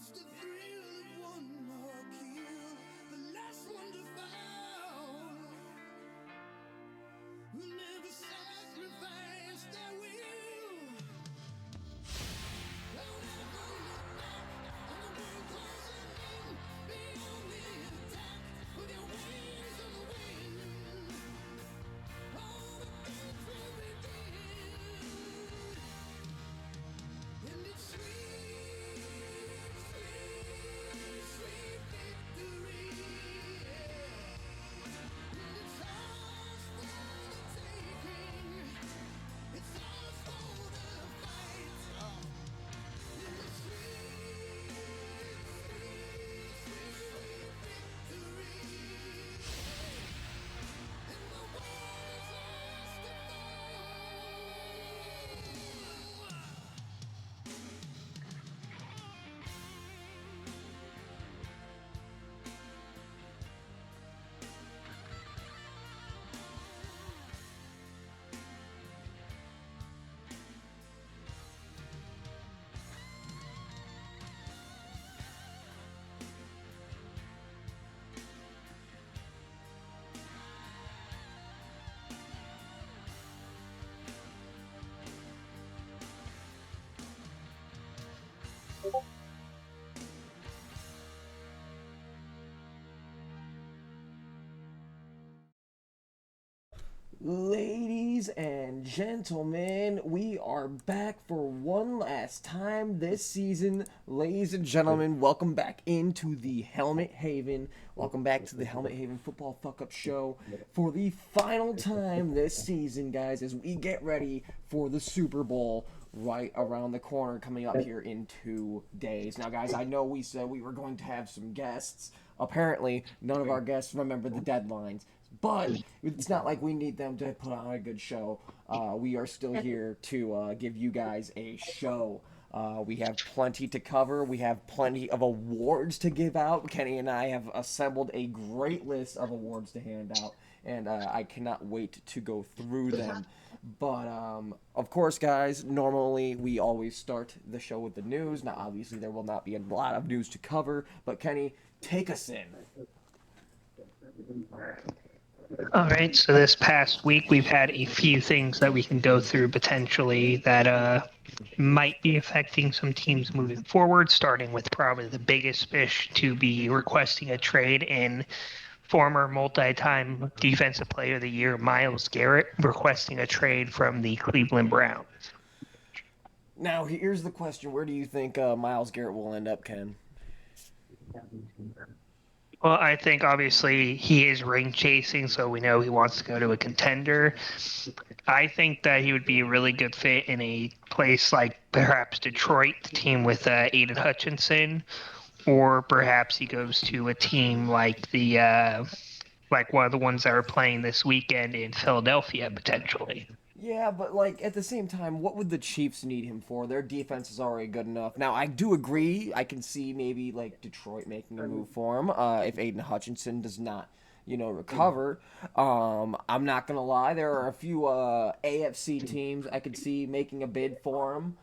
the thrill of one more kill, the last one to fall. Will never sacrifice their will. Don't ever look back on the world closing in. Be on the attack with your wings on the wind. All the birds will begin. And it's sweet, sweet, sweet victory. And it's ours for the taking. It's ours for the fight. And it's sweet, sweet, sweet victory. And the war is ours to fall. Ladies and gentlemen, we are back for one last time this season. Ladies and gentlemen, welcome back into the Helmet Haven. Welcome back to the Helmet Haven Football Fuck Up Show for the final time this season, guys, as we get ready for the Super Bowl right around the corner coming up here in 2 days. Now, guys, I know we said we were going to have some guests. Apparently, none of our guests remember the deadlines. But it's not like we need them to put on a good show. We are still here to give you guys a show. We have plenty to cover. We have plenty of awards to give out. Kenny and I have assembled a great list of awards to hand out, and I cannot wait to go through them. But, of course, guys, normally we always start the show with the news. Now, obviously, there will not be a lot of news to cover, but Kenny, take us in. All right, so this past week we've had a few things that we can go through potentially that might be affecting some teams moving forward, starting with probably the biggest fish to be requesting a trade in former multi-time Defensive Player of the Year Myles Garrett requesting a trade from the Cleveland Browns. Now, here's the question. Where do you think Myles Garrett will end up, Ken? Well, I think obviously he is ring chasing, so we know he wants to go to a contender. I think that he would be a really good fit in a place like perhaps Detroit, the team with Aiden Hutchinson, or perhaps he goes to a team like like one of the ones that are playing this weekend in Philadelphia potentially. Yeah, but like at the same time, what would the Chiefs need him for? Their defense is already good enough. Now, I do agree. I can see maybe like Detroit making a move for him if Aiden Hutchinson does not, recover. I'm not gonna lie. There are a few AFC teams I could see making a bid for him.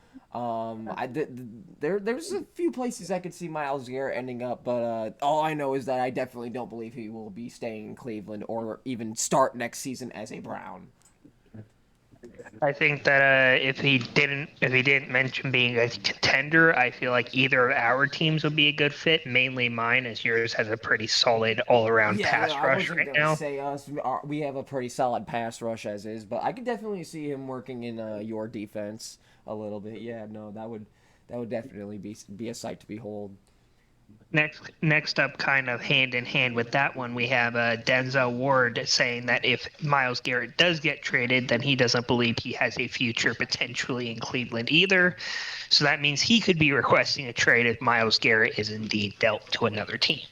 There's a few places I could see Myles Garrett ending up, but all I know is that I definitely don't believe he will be staying in Cleveland or even start next season as a Brown. I think that if he didn't mention being a contender, I feel like either of our teams would be a good fit. Mainly mine, as yours has a pretty solid all-around Yeah, no, pass I rush wasn't right gonna now. say us. We have a pretty solid pass rush as is, but I could definitely see him working in your defense a little bit. Yeah, no, that would definitely be a sight to behold. Next up, kind of hand in hand with that one, we have Denzel Ward saying that if Myles Garrett does get traded, then he doesn't believe he has a future potentially in Cleveland either. So that means he could be requesting a trade if Myles Garrett is indeed dealt to another team.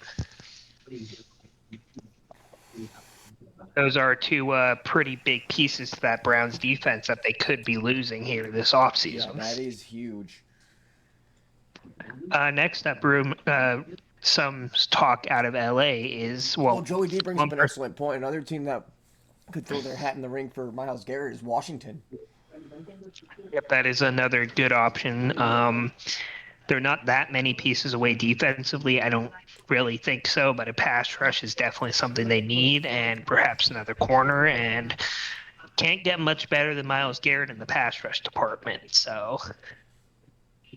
Those are two pretty big pieces to that Browns defense that they could be losing here this Yeah, offseason. that is huge. Next up, some talk out of LA is, Well, well, Joey D brings one up an excellent point. Another team that could throw their hat in the ring for Myles Garrett is Washington. Yep, that is another good option. They're not that many pieces away defensively. I don't really think so, but a pass rush is definitely something they need, and perhaps another corner. And can't get much better than Myles Garrett in the pass rush department. So,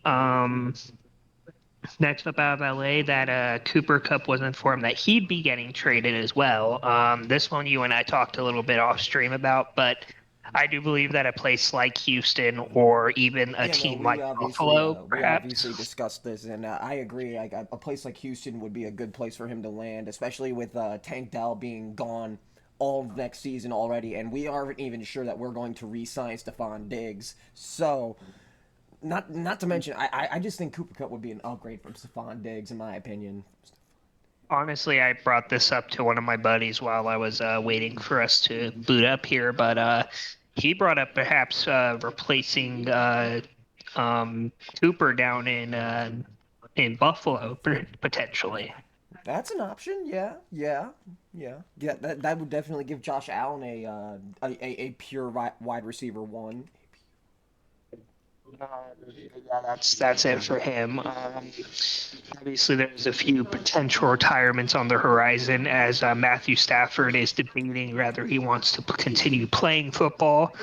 um, next up out of LA, that Cooper Cup was informed that he'd be getting traded as well. This one you and I talked a little bit off stream about, but I do believe that a place like Houston or even a Yeah, no, team like Buffalo, we obviously perhaps. discussed this, and I agree. Like a place like Houston would be a good place for him to land, especially with Tank Dell being gone all of next season already, and we aren't even sure that we're going to re-sign Stephon Diggs. So, not to mention, I just think Cooper Cup would be an upgrade from Stephon Diggs, in my opinion. Honestly, I brought this up to one of my buddies while I was waiting for us to boot up here, but he brought up perhaps replacing um, Cooper down in Buffalo potentially. That's an option. Yeah, yeah, yeah, yeah. That would definitely give Josh Allen a pure wide receiver one. Yeah, that's it for him. Obviously, there's a few potential retirements on the horizon as Matthew Stafford is debating whether he wants to continue playing football.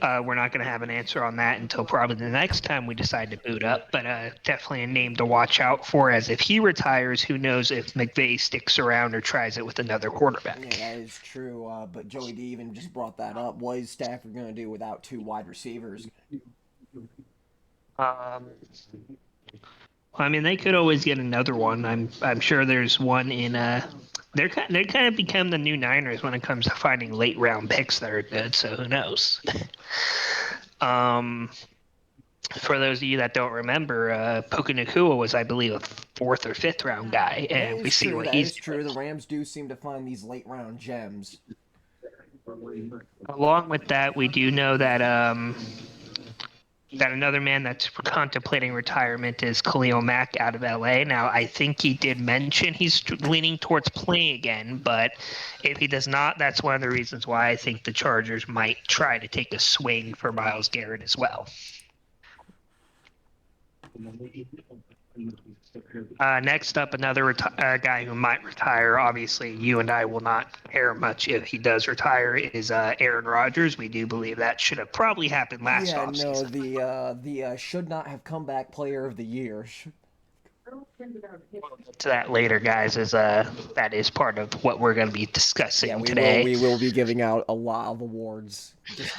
We're not going to have an answer on that until probably the next time we decide to boot up, but definitely a name to watch out for, as if he retires, who knows if McVay sticks around or tries it with another Yeah, quarterback. that is true. But Joey D even just brought that up. What is Stafford going to do without two wide receivers? Um, I mean, they could always get another one. I'm sure there's one in. They kind of become the new Niners when it comes to finding late round picks that are good. So who knows? Um, for those of you that don't remember, Puka Nacua was, I believe, a fourth or fifth round guy, That and we is see true. what That he's is true. The Rams do seem to find these late round gems. doing. Along with that, we do know that that another man that's contemplating retirement is Khalil Mack out of LA. Now, I think he did mention he's leaning towards playing again, but if he does not, that's one of the reasons why I think the Chargers might try to take a swing for Myles Garrett as well. Next up, another guy who might retire. Obviously, you and I will not care much if he does retire. Is Aaron Rodgers? We do believe that should have probably happened last Yeah, no, offseason. the should not have comeback player of the year. To that later, guys, is that is part of what we're going to be Yeah, discussing today. we will be giving out a lot of awards.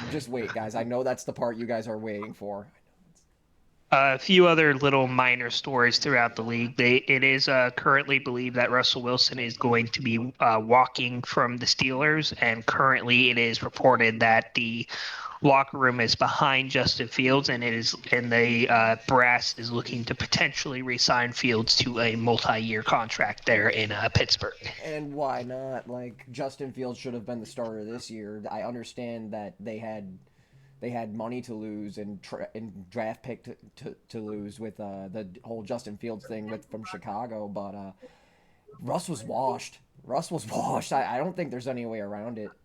Just wait, guys. I know that's the part you guys are waiting for. A few other little minor stories throughout the league. It is currently believed that Russell Wilson is going to be walking from the Steelers, and currently it is reported that the locker room is behind Justin Fields, and the brass is looking to potentially re-sign Fields to a multi-year contract there in Pittsburgh. And why not? Like Justin Fields should have been the starter this year. I understand that they had money to lose and draft pick to lose with the whole Justin Fields thing with from Chicago, but Russ was washed. Russ was washed. I don't think there's any way around it.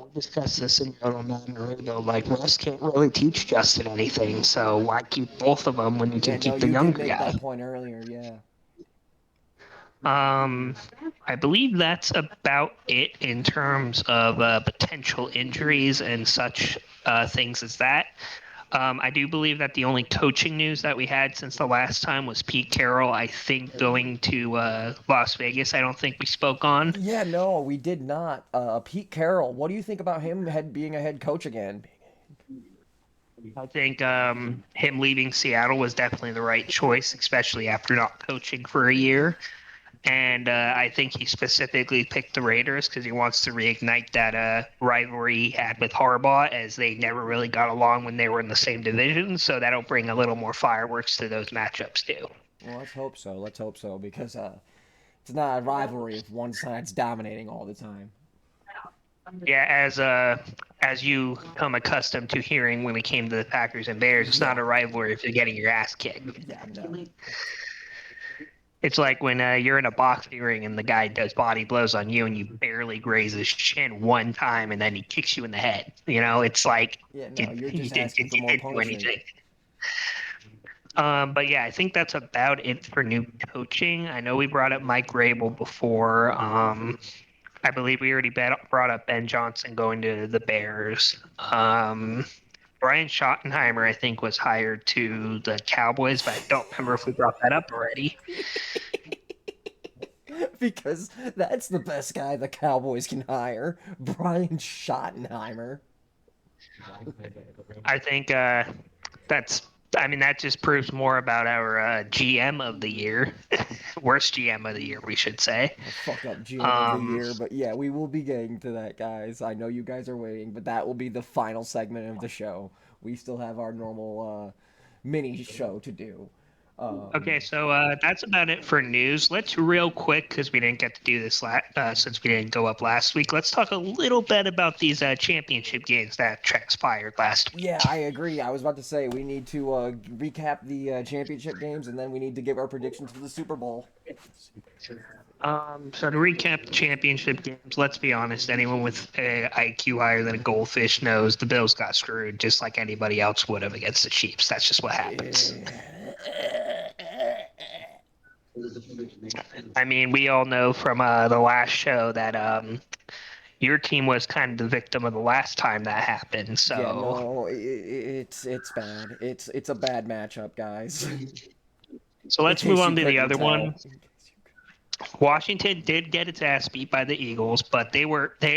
We discussed this in your little non Like, Russ can't really teach Justin anything, so why keep both of them when you Yeah, can no, keep the you did younger make guy? that point earlier. Yeah. Um, I believe that's about it in terms of potential injuries and such things as that. I do believe that the only coaching news that we had since the last time was Pete Carroll, I think, going to Las Vegas. I don't think we spoke on. Yeah, no, we did not. Pete Carroll, what do you think about him being a head coach again? I think him leaving Seattle was definitely the right choice, especially after not coaching for a year. And I think he specifically picked the Raiders because he wants to reignite that rivalry he had with Harbaugh, as they never really got along when they were in the same division. So that'll bring a little more fireworks to those matchups too. Well, let's hope so. Let's hope so because it's not a rivalry if one side's dominating all the time. Yeah, as you come accustomed to hearing when we came to the Packers and Bears, it's not Yeah, a rivalry if you're getting your ass kicked. yeah, no. It's like when you're in a boxing ring and the guy does body blows on you and you barely graze his chin one time and then he kicks you in the head. You know, it's like Yeah, you, no, you're you, just did, asking you for more didn't do punishment. anything. But yeah, I think that's about it for new coaching. I know we brought up Mike Rabel before. I believe we already brought up Ben Johnson going to the Bears. Brian Schottenheimer, I think, was hired to the Cowboys, but I don't remember if we brought that up already. Because that's the best guy the Cowboys can hire, Brian Schottenheimer. I think that's. I mean, that just proves more about our GM of the year, worst GM of the year, we should say. A fuck up GM of the Um, year, but yeah, we will be getting to that, guys. I know you guys are waiting, but that will be the final segment of the show. We still have our normal mini show to do. Okay, so that's about it for news. Let's real quick, because we didn't get to do this since we didn't go up last week. Let's talk a little bit about these championship games that transpired last Yeah, week. I agree. I was about to say we need to recap the championship games, and then we need to give our predictions for the Super Bowl. So to recap the championship games, let's be honest, anyone with a IQ higher than a goldfish knows the Bills got screwed just like anybody else would have against the Chiefs. That's just what happens. I mean, we all know from the last show that your team was kind of the victim of the last time that happened. Yeah, So, no, it's bad. It's a bad matchup, guys. so In let's move case you on to the couldn't other one. tell. Washington did get its ass beat by the Eagles, but they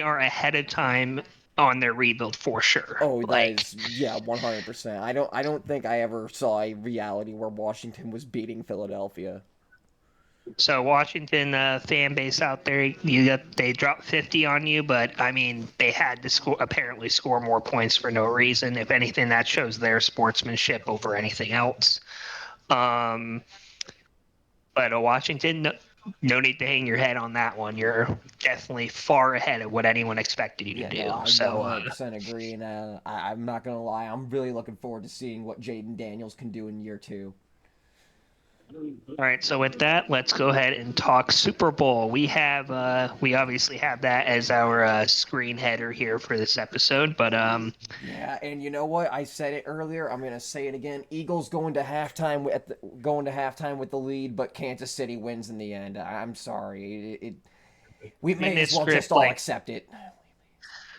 are ahead of time on their rebuild for sure. Oh, that Like, is yeah, 100%. I don't think I ever saw a reality where Washington was beating Philadelphia. so Washington fan base out there, they dropped 50 on you, but I mean they had to score more points for no reason. If anything, that shows their sportsmanship over anything else. Um, but Washington, no need to hang your head on that one. You're definitely far ahead of what anyone expected you to Yeah, no, do. I So 100% agree, and I'm not gonna lie, I'm really looking forward to seeing what Jaden Daniels can do in year two. all right, so with that, let's go ahead and talk Super Bowl. We obviously have that as our screen header here for this episode, but Yeah, and you know what? I said it earlier. I'm gonna say it again. Eagles going to halftime with the lead, but Kansas City wins in the end. I'm sorry. We in may as this well just script, all like accept it.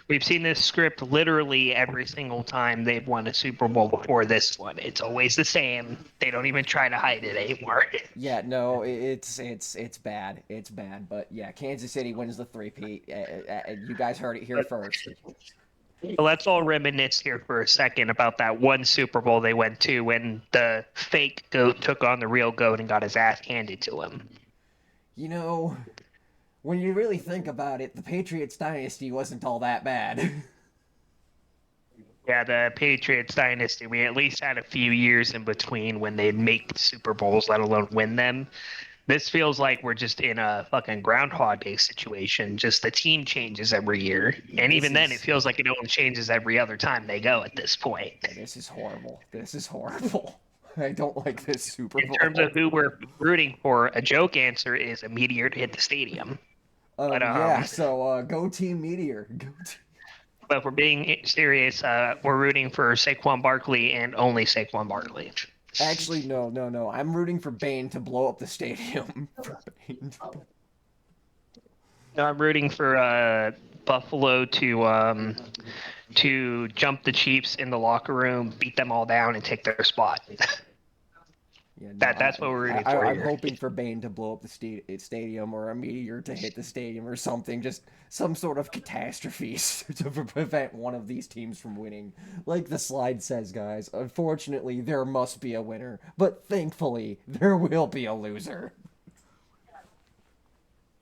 we've seen this script literally every single time they've won a Super Bowl before this one. It's always the same. They don't even try to hide it anymore. Yeah, no, it's bad. It's bad. But yeah, Kansas City wins the three-peat. You guys heard it here But first. let's all reminisce here for a second about that one Super Bowl they went to when the fake goat took on the real goat and got his ass handed to him. You know, when you really think about it, the Patriots dynasty wasn't all that bad. Yeah, the Patriots dynasty, we at least had a few years in between when they'd make Super Bowls, let alone win them. This feels like we're just in a fucking Groundhog Day situation. Just the team changes every year. And this even then, it is feels like it only changes every other time they go at this point. this is horrible. This is horrible. I don't like this Super In terms of Bowl. who we're rooting for, a joke answer is a meteor to hit the stadium. But Yeah. So go Team Meteor. Go team. but if we're being serious, we're rooting for Saquon Barkley and only Saquon Barkley. Actually, no, no, no. I'm rooting for Bane to blow up the stadium. For Bane. No, I'm rooting for Buffalo to jump the Chiefs in the locker room, beat them all down, and take their spot. Yeah, no, That's what we're rooting for I'm here. hoping for Bane to blow up the stadium or a meteor to hit the stadium or something. Just some sort of catastrophe to prevent one of these teams from winning. Like the slide says, guys, unfortunately, there must be a winner, but thankfully, there will be a loser.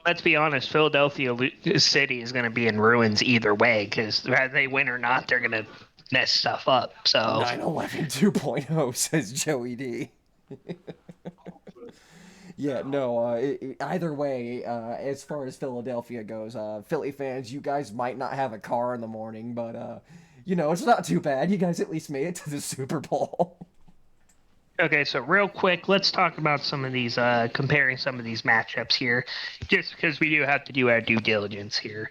Let's be honest, Philadelphia City is going to be in ruins either way because whether they win or not, they're going to mess stuff up. So 9/11 2.0, says Joey D. Yeah, no, either way, as far as Philadelphia goes, Philly fans, you guys might not have a car in the morning, but, it's not too bad. You guys at least made it to the Super Bowl. okay, so real quick, let's talk about some of these, comparing some of these matchups here, just because we do have to do our due diligence here.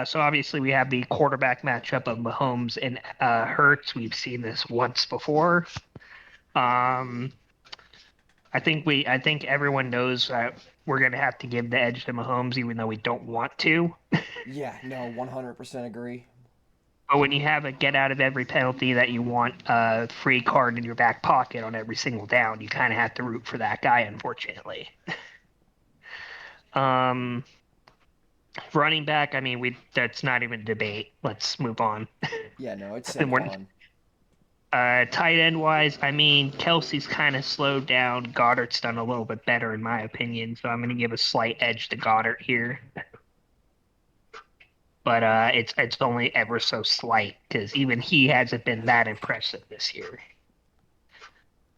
So obviously we have the quarterback matchup of Mahomes and Hurts. We've seen this once before. Um, I think everyone knows that we're gonna have to give the edge to Mahomes, even though we don't want to. Yeah, no, 100% agree. But when you have a get out of every penalty that you want a free card in your back pocket on every single down, you kind of have to root for that guy, unfortunately. Um, Running back, I mean, we that's not even a debate. Let's move on. Yeah, no, it's And we're Saquon. tight end wise, I mean, Kelsey's kind of slowed down. Goddard's done a little bit better, in my opinion. So I'm going to give a slight edge to Goddard here. But it's only ever so slight because even he hasn't been that impressive this year.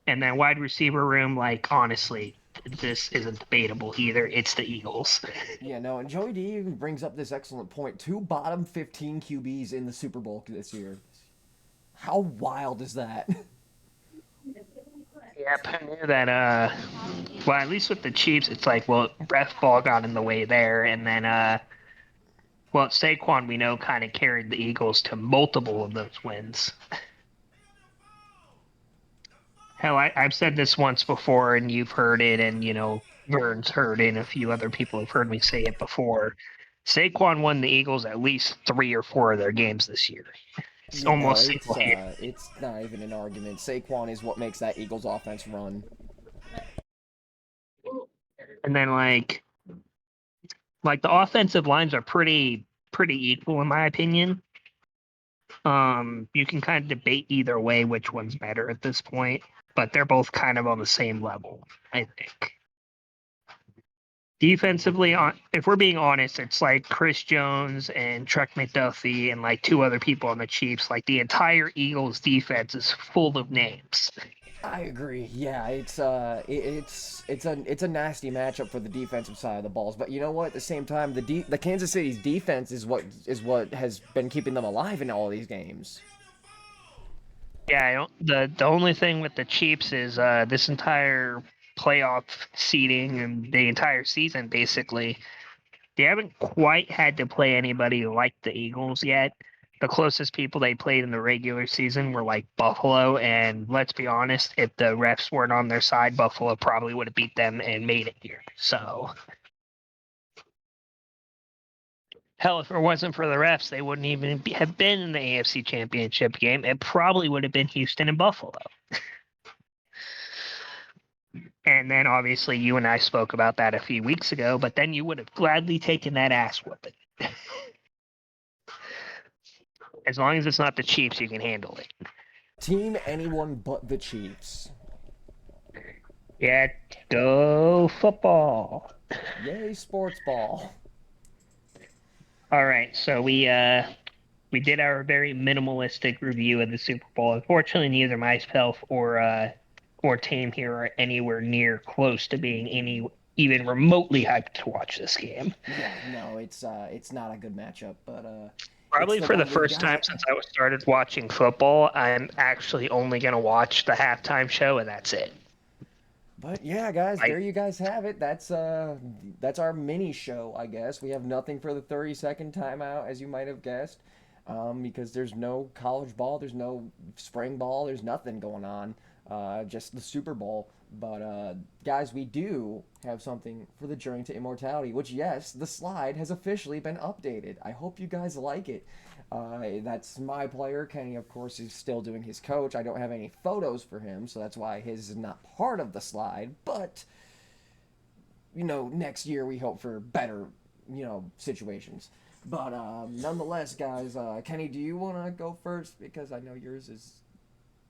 And then wide receiver room, like honestly, this isn't debatable either. It's the Eagles. Yeah, no, and Joey D even brings up this excellent point. Two bottom 15 QBs in the Super Bowl this year. How wild is that? Yep, I knew that. Well, at least with the Chiefs, it's like, well, ref ball got in the way there, and then well, Saquon we know kind of carried the Eagles to multiple of those wins. Hell, I've said this once before, and you've heard it, and Vern's heard it, and a few other people have heard me say it before. Saquon won the Eagles at least 3 or 4 of their games this year. It's Yeah, no, almost single-handed. it's not even an argument. Saquon is what makes that Eagles offense run. And then like the offensive lines are pretty equal in my opinion. You can kind of debate either way which one's better at this point, but they're both kind of on the same level, I think. Defensively, if we're being honest, it's like Chris Jones and Truck McDuffie and like 2 other people on the Chiefs. Like the entire Eagles defense is full of names. I agree. Yeah, it's a nasty matchup for the defensive side of the balls. But you know what? At the same time, the Kansas City's defense is what has been keeping them alive in all these games. Yeah, I don't, the only thing with the Chiefs is this entire playoff seeding and the entire season basically they haven't quite had to play anybody like the Eagles yet. The closest people they played in the regular season were like Buffalo, and let's be honest, if the refs weren't on their side, Buffalo probably would have beat them and made it here. So, hell, if it wasn't for the refs, they wouldn't even have been in the AFC Championship game. It probably would have been Houston and Buffalo. And then obviously you and I spoke about that a few weeks ago, but then you would have gladly taken that ass whooping. As long as it's not the Chiefs, you can handle it. Team anyone but the Chiefs. Yeah, go football. Yay, sports ball. All right, so we did our very minimalistic review of the Super Bowl. Unfortunately, neither myself or Tame here are anywhere near close to being any even remotely hyped to watch this game. Yeah, no, it's not a good matchup, but it's Probably the for the one we first time got. since I started watching football, I'm actually only gonna watch the halftime show, and that's it. But yeah, guys, I there you guys have it. That's our mini show, I guess. We have nothing for the 30-second timeout, as you might have guessed, because there's no college ball, there's no spring ball, there's nothing going on. Just the Super Bowl. But guys, we do have something for the Journey to Immortality, which yes, the slide has officially been updated. I hope you guys like it. That's my player. Kenny, of course, is still doing his coach. I don't have any photos for him, so that's why his is not part of the slide. But, next year we hope for better, situations. But nonetheless, guys, Kenny, do you want to go first? Because I know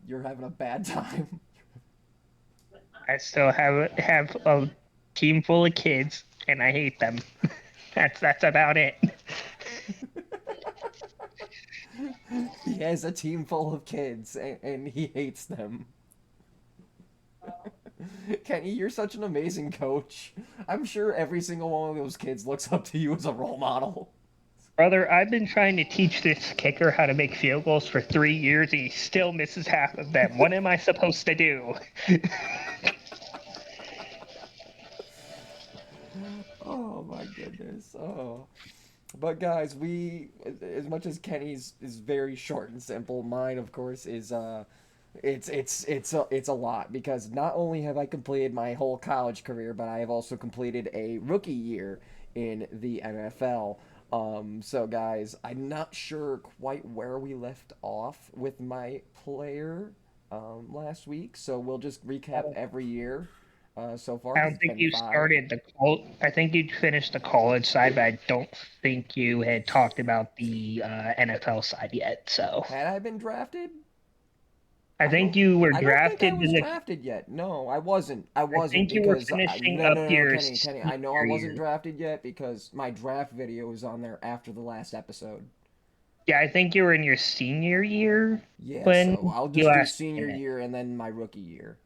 you're having a bad time. still have a team full of kids, and I hate them. That's about it. He has a team full of kids, and he hates them. Kenny, you're such an amazing coach. I'm sure every single one of those kids looks up to you as a role model. Brother, I've been trying to teach this kicker how to make field goals for 3 years, and he still misses half of them. What am I supposed to do? Oh my goodness. Oh. But guys, as much as Kenny's is very short and simple, mine of course is It's a lot because not only have I completed my whole college career, but I have also completed a rookie year in the NFL. So guys, I'm not sure quite where we left off with my player last week. So we'll just recap every year so far I because don't it's think been you five. started I think you finished the college side, but I don't think you had talked about the NFL side yet. So Had I been drafted? I I think don't. you were I don't think I drafted. was drafted yet. No, I wasn't. I I wasn't think you were because finishing no, up no, no, your Kenny, Kenny. I know I senior wasn't year. drafted yet because my draft video was on there after the last episode. Yeah, I think you were in your senior year Yeah, when so I'll you just do last senior came in. year and then my rookie year.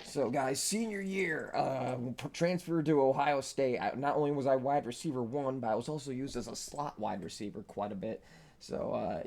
So, guys, senior year, transferred to Ohio State. Not only was I wide receiver one, but I was also used as a slot wide receiver quite a bit. So,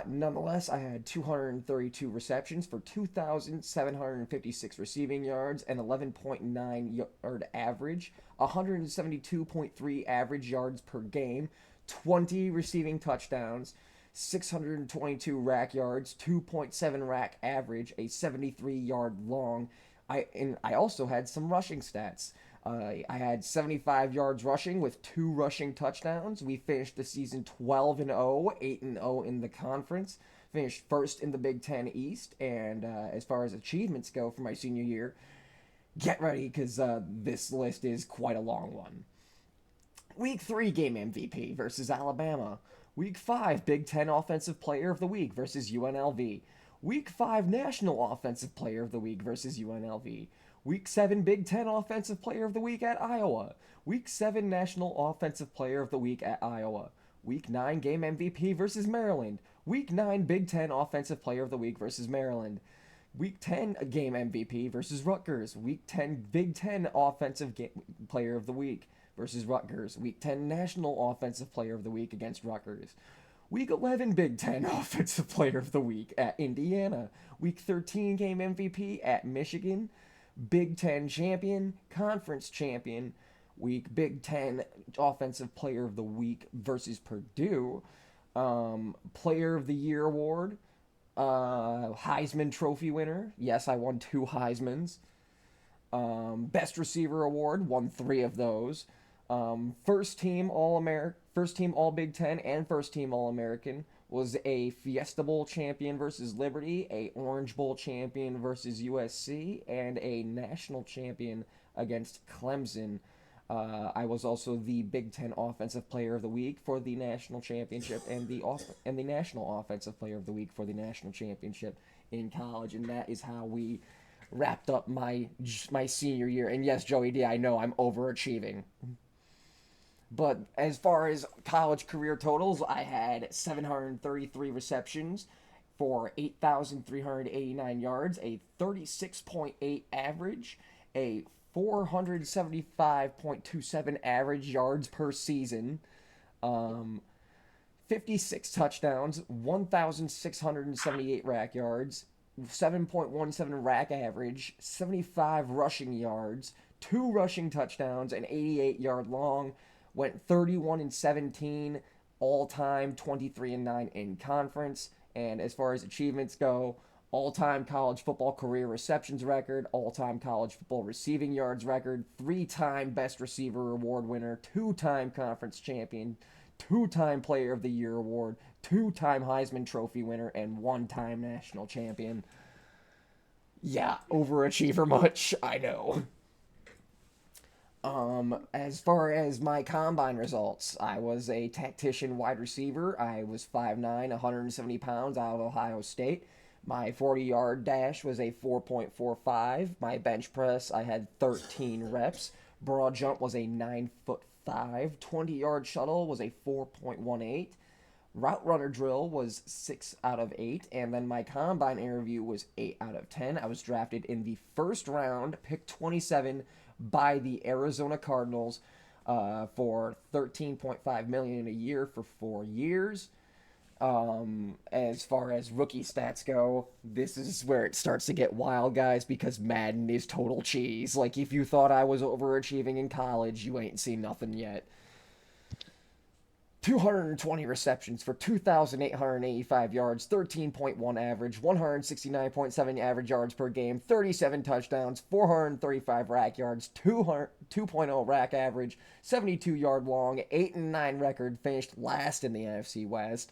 nonetheless, I had 232 receptions for 2,756 receiving yards and 11.9 yard average, 172.3 average yards per game, 20 receiving touchdowns, 622 rack yards, 2.7 rack average, a 73-yard long. I also had some rushing stats. I had 75 yards rushing with two rushing touchdowns. We finished the season 12-0, 8-0 in the conference. Finished first in the Big Ten East. And as far as achievements go for my senior year, get ready because this list is quite a long one. Week 3 game MVP versus Alabama. Week 5 Big Ten Offensive Player of the Week versus UNLV. Week 5 National Offensive Player of the Week versus UNLV. Week 7 Big Ten Offensive Player of the Week at Iowa. Week 7 National Offensive Player of the Week at Iowa. Week 9 Game MVP versus Maryland. Week 9 Big Ten Offensive Player of the Week versus Maryland. Week 10 Game MVP versus Rutgers. Week 10 Big Ten Player of the Week versus Rutgers. Week 10 National Offensive Player of the Week against Rutgers. Week 11 Big Ten Offensive Player of the Week at Indiana. Week 13 Game MVP at Michigan. Big Ten Champion, Conference Champion. Week Big Ten Offensive Player of the Week versus Purdue. Player of the Year Award. Heisman Trophy winner. Yes, I won 2 Heismans. Best Receiver Award, won 3 of those. First team All Big Ten, and first team All American. Was a Fiesta Bowl champion versus Liberty, a Orange Bowl champion versus USC, and a national champion against Clemson. I was also the Big Ten Offensive Player of the Week for the national championship, and the National Offensive Player of the Week for the national championship in college, and that is how we wrapped up my senior year. And yes, Joey D, I know I'm overachieving. But as far as college career totals, I had 733 receptions for 8,389 yards, a 36.8 average, a 475.27 average yards per season, 56 touchdowns, 1,678 rack yards, 7.17 rack average, 75 rushing yards, 2 rushing touchdowns, an 88-yard long. Went 31-17 all time, 23-9 in conference. And as far as achievements go, all-time college football career receptions record, all-time college football receiving yards record, 3-time Best Receiver Award winner, 2-time conference champion, 2-time Player of the Year award, 2-time Heisman Trophy winner, and 1-time national champion. Yeah, overachiever much, I know. As far as my combine results, I was a tactician wide receiver. I was 5'9", 170 pounds out of Ohio State. My 40-yard dash was a 4.45. My bench press, I had 13 reps. Broad jump was a 9'5". 20-yard shuttle was a 4.18. Route runner drill was 6 out of 8, and then my combine interview was 8 out of 10. I was drafted in the first round, pick 27, by the Arizona Cardinals for 13.5 million a year for 4 years. As far as rookie stats go, this is where it starts to get wild, guys, because Madden is total cheese. Like, if you thought I was overachieving in college, you ain't seen nothing yet. 220 receptions for 2,885 yards, 13.1 average, 169.7 average yards per game, 37 touchdowns, 435 rack yards, 2.0 rack average, 72 yard long, 8-9 record, finished last in the NFC West.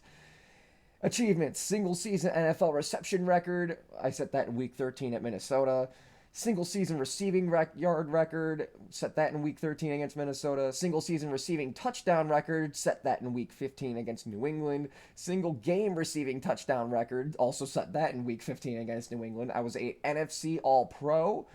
Achievements: single season NFL reception record. I set that in week 13 at Minnesota. Single season receiving yard record, set that in week 13 against Minnesota. Single season receiving touchdown record, set that in week 15 against New England. Single game receiving touchdown record, also set that in week 15 against New England. I was a NFC All-Pro.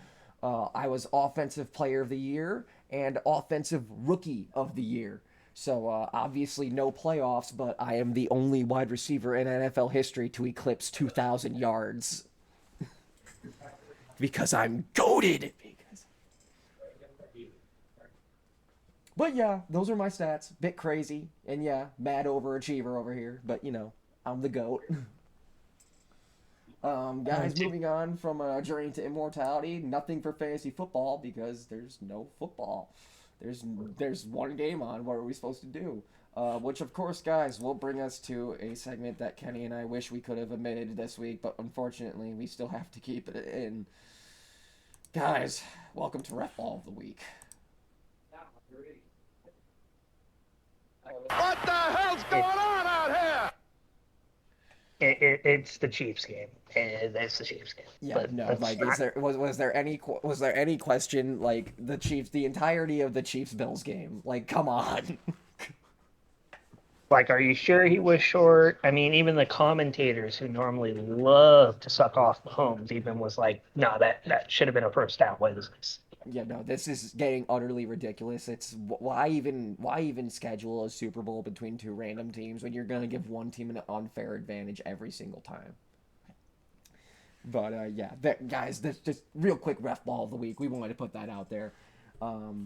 I was Offensive Player of the Year and Offensive Rookie of the Year. So obviously no playoffs, but I am the only wide receiver in NFL history to eclipse 2,000 yards. Because I'm goated. But yeah, those are my stats. Bit crazy. And yeah, mad overachiever over here. But you know, I'm the GOAT. Guys, moving on from a journey to immortality. Nothing for fantasy football because there's no football. There's one game on. What are we supposed to do? Which, of course, guys, will bring us to a segment that Kenny and I wish we could have omitted this week, but unfortunately, we still have to keep it in. Guys, welcome to Ref Ball of the Week. What the hell's going on out here? It's the Chiefs game. It's the Chiefs game. Yeah, But no, that's like, not- was there any question, like, the entirety of the Chiefs-Bills game? Like, come on. Like, are you sure he was short? I mean, even the commentators who normally love to suck off Mahomes even was like, no, that should have been a first down. What is this? Yeah, no, this is getting utterly ridiculous. It's why even schedule a Super Bowl between two random teams when you're gonna give one team an unfair advantage every single time? But yeah, guys, that's just real quick Ref Ball of the Week. We wanted to put that out there.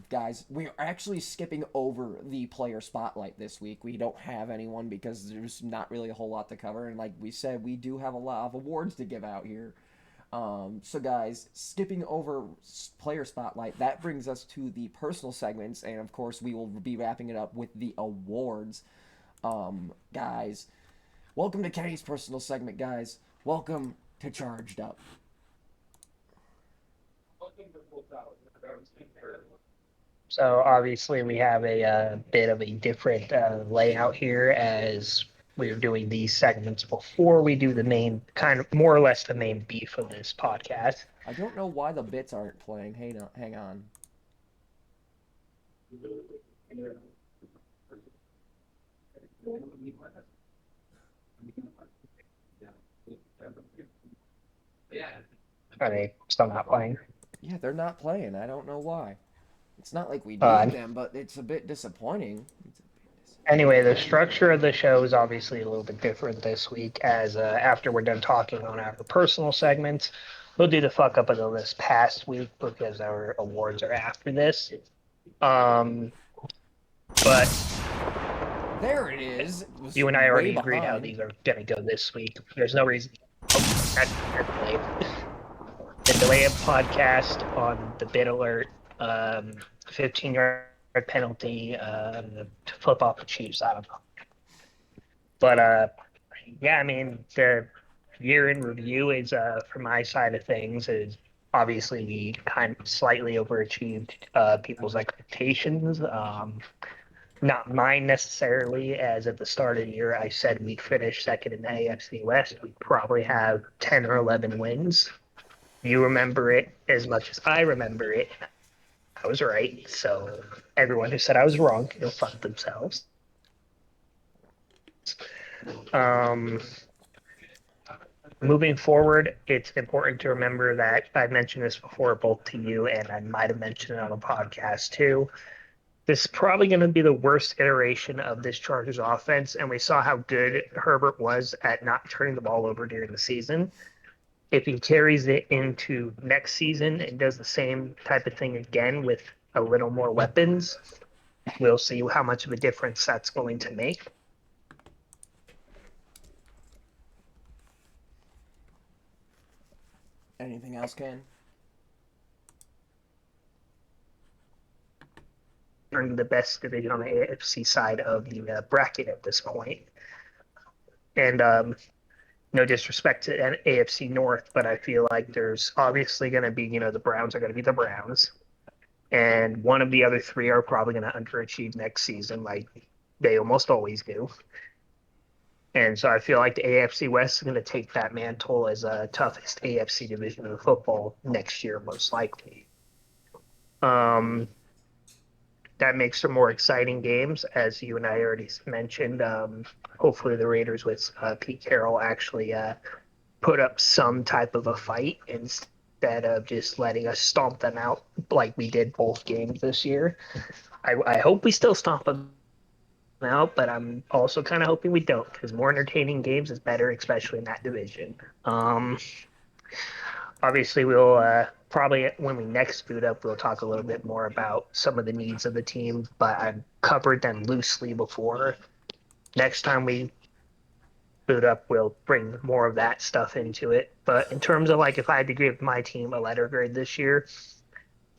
Guys, we are actually skipping over the player spotlight this week. We don't have anyone because there's not really a whole lot to cover. And like we said, we do have a lot of awards to give out here. So guys, skipping over player spotlight, that brings us to the personal segments. And of course, we will be wrapping it up with the awards. Guys, welcome to Kenny's personal segment, guys. Welcome to Charged Up. So obviously we have a bit of a different layout here as we're doing these segments before we do the main, kind of more or less the main beef of this podcast. I don't know why the bits aren't playing. Hey, no, hang on. Are they still not playing? Yeah, they're not playing. I don't know why. It's not like we need them, but it's a bit disappointing. Anyway, the structure of the show is obviously a little bit different this week, as after we're done talking on our personal segments, we'll do the fuck up of this past week because our awards are after this. But There it is. It was you and I way already agreed how behind. these are going to go this week. There's no reason. Oh, that's delayed. The delay of podcast on the bid alert, 15-yard penalty to flip off the Chiefs. I don't know. But yeah, I mean, the year in review is, from my side of things, is obviously we kind of slightly overachieved people's expectations. Not mine necessarily, as at the start of the year I said we'd finish second in the AFC West. We'd probably have 10 or 11 wins. You remember it as much as I remember it. I was right. So everyone who said I was wrong can go fuck themselves. Moving forward, it's important to remember that I mentioned this before, both to you and I might have mentioned it on the podcast too. This is probably going to be the worst iteration of this Chargers offense, and we saw how good Herbert was at not turning the ball over during the season. If he carries it into next season and does the same type of thing again with a little more weapons, we'll see how much of a difference that's going to make. Anything else, Ken? the best division on the AFC side of the bracket at this point. And no disrespect to AFC North, but I feel like there's obviously going to be, the Browns are going to be the Browns. And one of the other three are probably going to underachieve next season, like they almost always do. And so I feel like the AFC West is going to take that mantle as a toughest AFC division of football next year, most likely. That makes for more exciting games, as you and I already mentioned. Hopefully, the Raiders with Pete Carroll actually put up some type of a fight instead of just letting us stomp them out like we did both games this year. I hope we still stomp them out, but I'm also kind of hoping we don't, because more entertaining games is better, especially in that division. Obviously, we'll probably, when we next boot up, we'll talk a little bit more about some of the needs of the team, but I've covered them loosely before. Next time we boot up, we'll bring more of that stuff into it. But in terms of like, if I had to give my team a letter grade this year,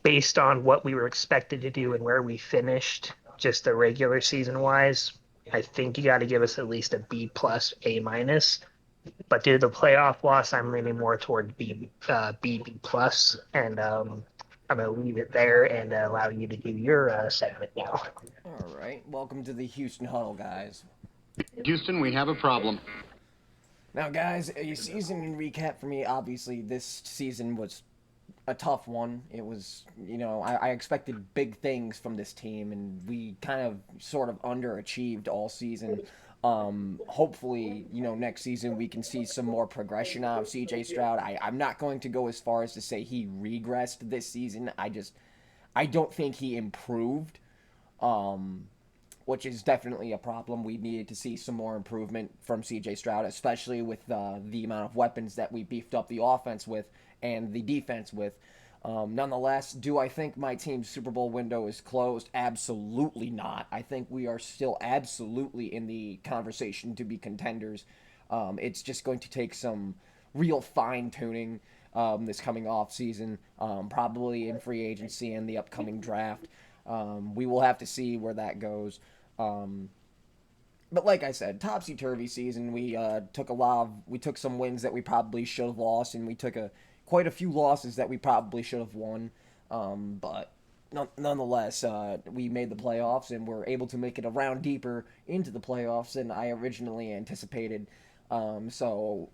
based on what we were expected to do and where we finished, just the regular season wise, I think you got to give us at least a B plus, A minus. But due to the playoff loss, I'm leaning more toward B plus, and I'm gonna leave it there and allow you to do your segment now. All right, welcome to the Houston Huddle, guys. Houston, we have a problem. Now, guys, a season recap for me. Obviously, this season was a tough one. It was, I expected big things from this team, and we kind of sort of underachieved all season. Hopefully, next season we can see some more progression out of CJ Stroud. I'm not going to go as far as to say he regressed this season. I don't think he improved, which is definitely a problem. We needed to see some more improvement from CJ Stroud, especially with the amount of weapons that we beefed up the offense with and the defense with. Nonetheless, do I think my team's Super Bowl window is closed? Absolutely not. I think we are still absolutely in the conversation to be contenders. It's just going to take some real fine-tuning this coming off season, probably in free agency and the upcoming draft. We will have to see where that goes. But like I said, topsy-turvy season. We took some wins that we probably should have lost, and we took quite a few losses that we probably should have won. But nonetheless, we made the playoffs and were able to make it a round deeper into the playoffs than I originally anticipated. So,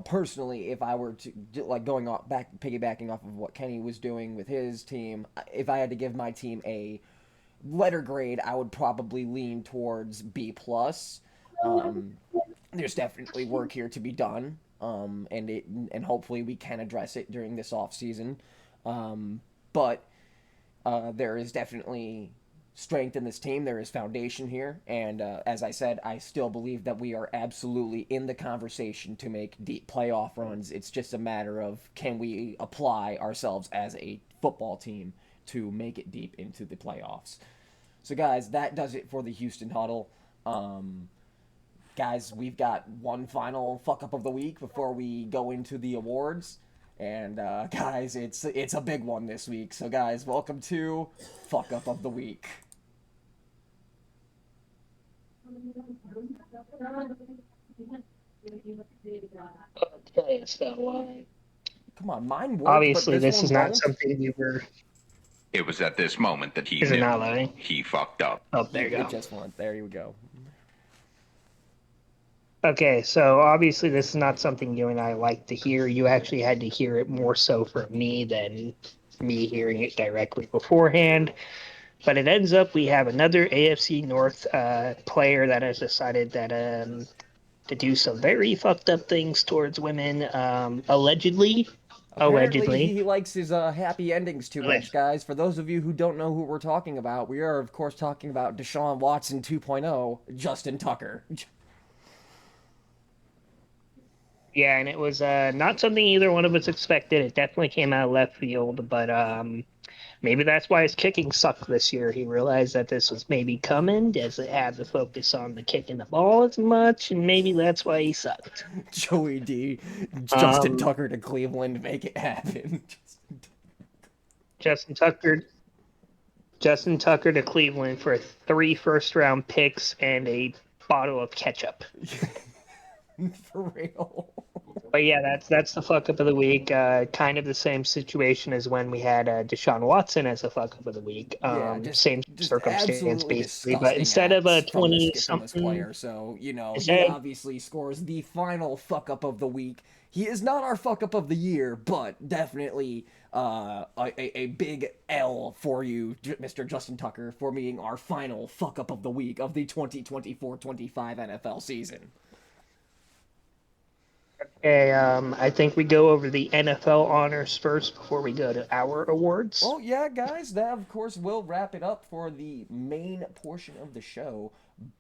personally, if I were to piggybacking off of what Kenny was doing with his team, if I had to give my team a letter grade, I would probably lean towards B plus. There's definitely work here to be done. And hopefully we can address it during this off season. But there is definitely strength in this team. There is foundation here, and as I said, I still believe that we are absolutely in the conversation to make deep playoff runs. It's just a matter of, can we apply ourselves as a football team to make it deep into the playoffs. So guys, that does it for the Houston Huddle. Guys, we've got one final fuck up of the week before we go into the awards. And guys, it's a big one this week. So guys, welcome to fuck up of the week. Okay, so Come on, mine worked. obviously but this is one not won't. something we were. It was at this moment that he Is it knew not loading? he fucked up. Oh, there you It go. just went. There you go. Okay, so obviously this is not something you and I like to hear. You actually had to hear it more so from me than me hearing it directly beforehand. But it ends up we have another AFC North player that has decided that to do some very fucked up things towards women, allegedly. Apparently, he likes his happy endings too much, guys. For those of you who don't know who we're talking about, we are, of course, talking about Deshaun Watson 2.0, Justin Tucker. Yeah, and it was not something either one of us expected. It definitely came out of left field, but maybe that's why his kicking sucked this year. He realized that this was maybe coming, doesn't have the focus on the kicking the ball as much, and maybe that's why he sucked. Joey D, Justin Tucker to Cleveland, make it happen. Justin Tucker Justin Tucker to Cleveland for 3 first-round picks and a bottle of ketchup. For real. But yeah, that's the fuck up of the week. Kind of the same situation as when we had Deshaun Watson as the fuck up of the week. Yeah, Same just circumstance absolutely basically, but disgusting instead of a acts from this 20 something, player. So he instead, obviously scores the final fuck up of the week. He is not our fuck up of the year, but definitely a big L for you, Mr. Justin Tucker, for being our final fuck up of the week of the 2024-25 NFL season. okay, I think we go over the NFL honors first before we go to our awards. Well, yeah, guys, that of course will wrap it up for the main portion of the show.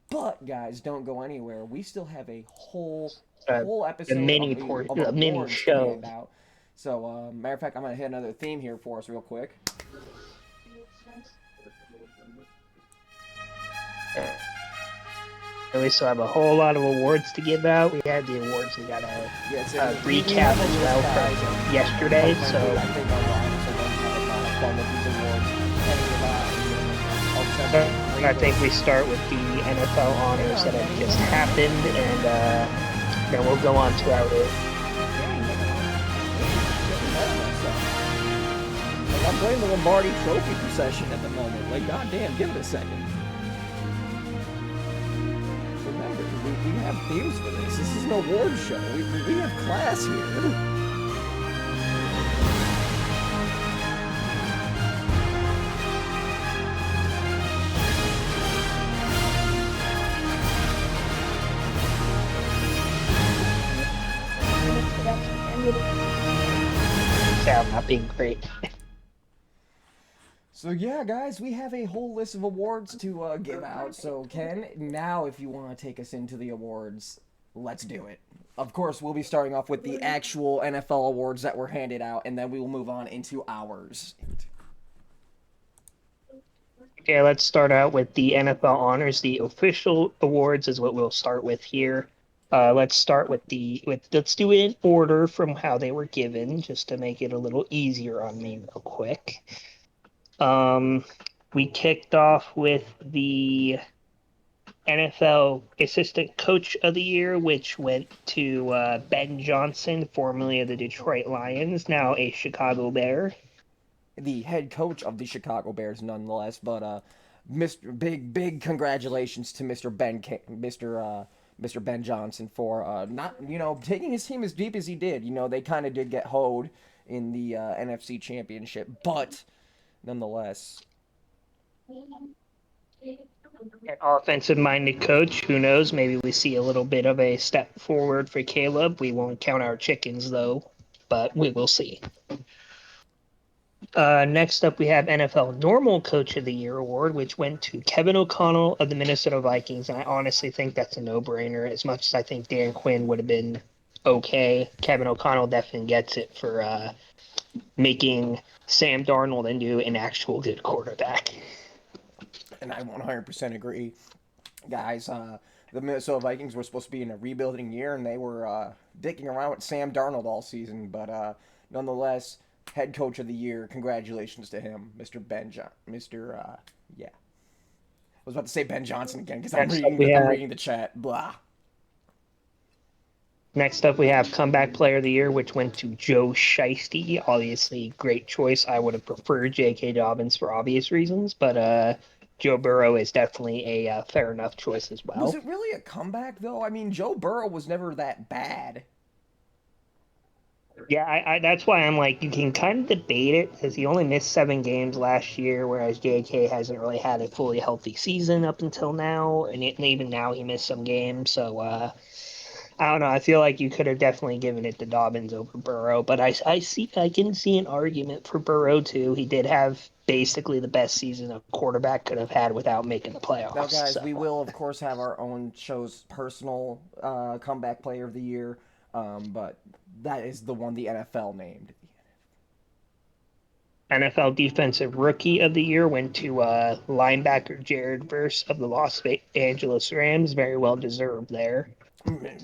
But guys, don't go anywhere. We still have a whole episode of a mini awards to show. hand out. So, matter of fact, I'm gonna hit another theme here for us real quick. We still have a whole lot of awards to give out. We had the awards we got to recap as well from yesterday. So I think online, so we'll have a lot of fun with these awards. I think we start with the NFL honors that have just happened, and then we'll go on to our. Like, I'm playing the Lombardi Trophy procession at the moment. Like, goddamn, give it a second. Remember, we have themes for this. This is an award show. We have class here. Sound not being great. So yeah, guys, we have a whole list of awards to give out. So Ken, now if you want to take us into the awards, let's do it. Of course, we'll be starting off with the actual NFL awards that were handed out, and then we will move on into ours. Okay, let's start out with the NFL honors. The official awards is what we'll start with here. Let's start with let's do it in order from how they were given, just to make it a little easier on me real quick. We kicked off with the NFL Assistant Coach of the Year, which went to Ben Johnson, formerly of the Detroit Lions, now a Chicago Bear. The head coach of the Chicago Bears, nonetheless, but Mr. Big congratulations to Mr. Ben Johnson for not taking his team as deep as he did. They kind of did get hoed in the NFC Championship, but nonetheless. An offensive-minded coach, who knows? Maybe we see a little bit of a step forward for Caleb. We won't count our chickens, though, but we will see. Next up, we have NFL Normal Coach of the Year award, which went to Kevin O'Connell of the Minnesota Vikings, and I honestly think that's a no-brainer. As much as I think Dan Quinn would have been okay, Kevin O'Connell definitely gets it for making Sam Darnold into an actual good quarterback. And I 100% agree. Guys, the Minnesota Vikings were supposed to be in a rebuilding year, and they were dicking around with Sam Darnold all season. But nonetheless, head coach of the year, congratulations to him, Mr. Yeah. I was about to say Ben Johnson again because I'm reading the chat. Blah. Next up, we have Comeback Player of the Year, which went to Joe Shiesty. Obviously, great choice. I would have preferred J.K. Dobbins for obvious reasons, but Joe Burrow is definitely a fair enough choice as well. Was it really a comeback, though? I mean, Joe Burrow was never that bad. Yeah, that's why I'm like, you can kind of debate it, because he only missed 7 games last year, whereas J.K. hasn't really had a fully healthy season up until now, and even now he missed some games, so I don't know. I feel like you could have definitely given it to Dobbins over Burrow, but I can see an argument for Burrow too. He did have basically the best season a quarterback could have had without making the playoffs. Now, guys, we will of course have our own show's personal comeback player of the year, but that is the one the NFL named. NFL Defensive Rookie of the Year went to linebacker Jared Verse of the Los Angeles Rams. Very well deserved there.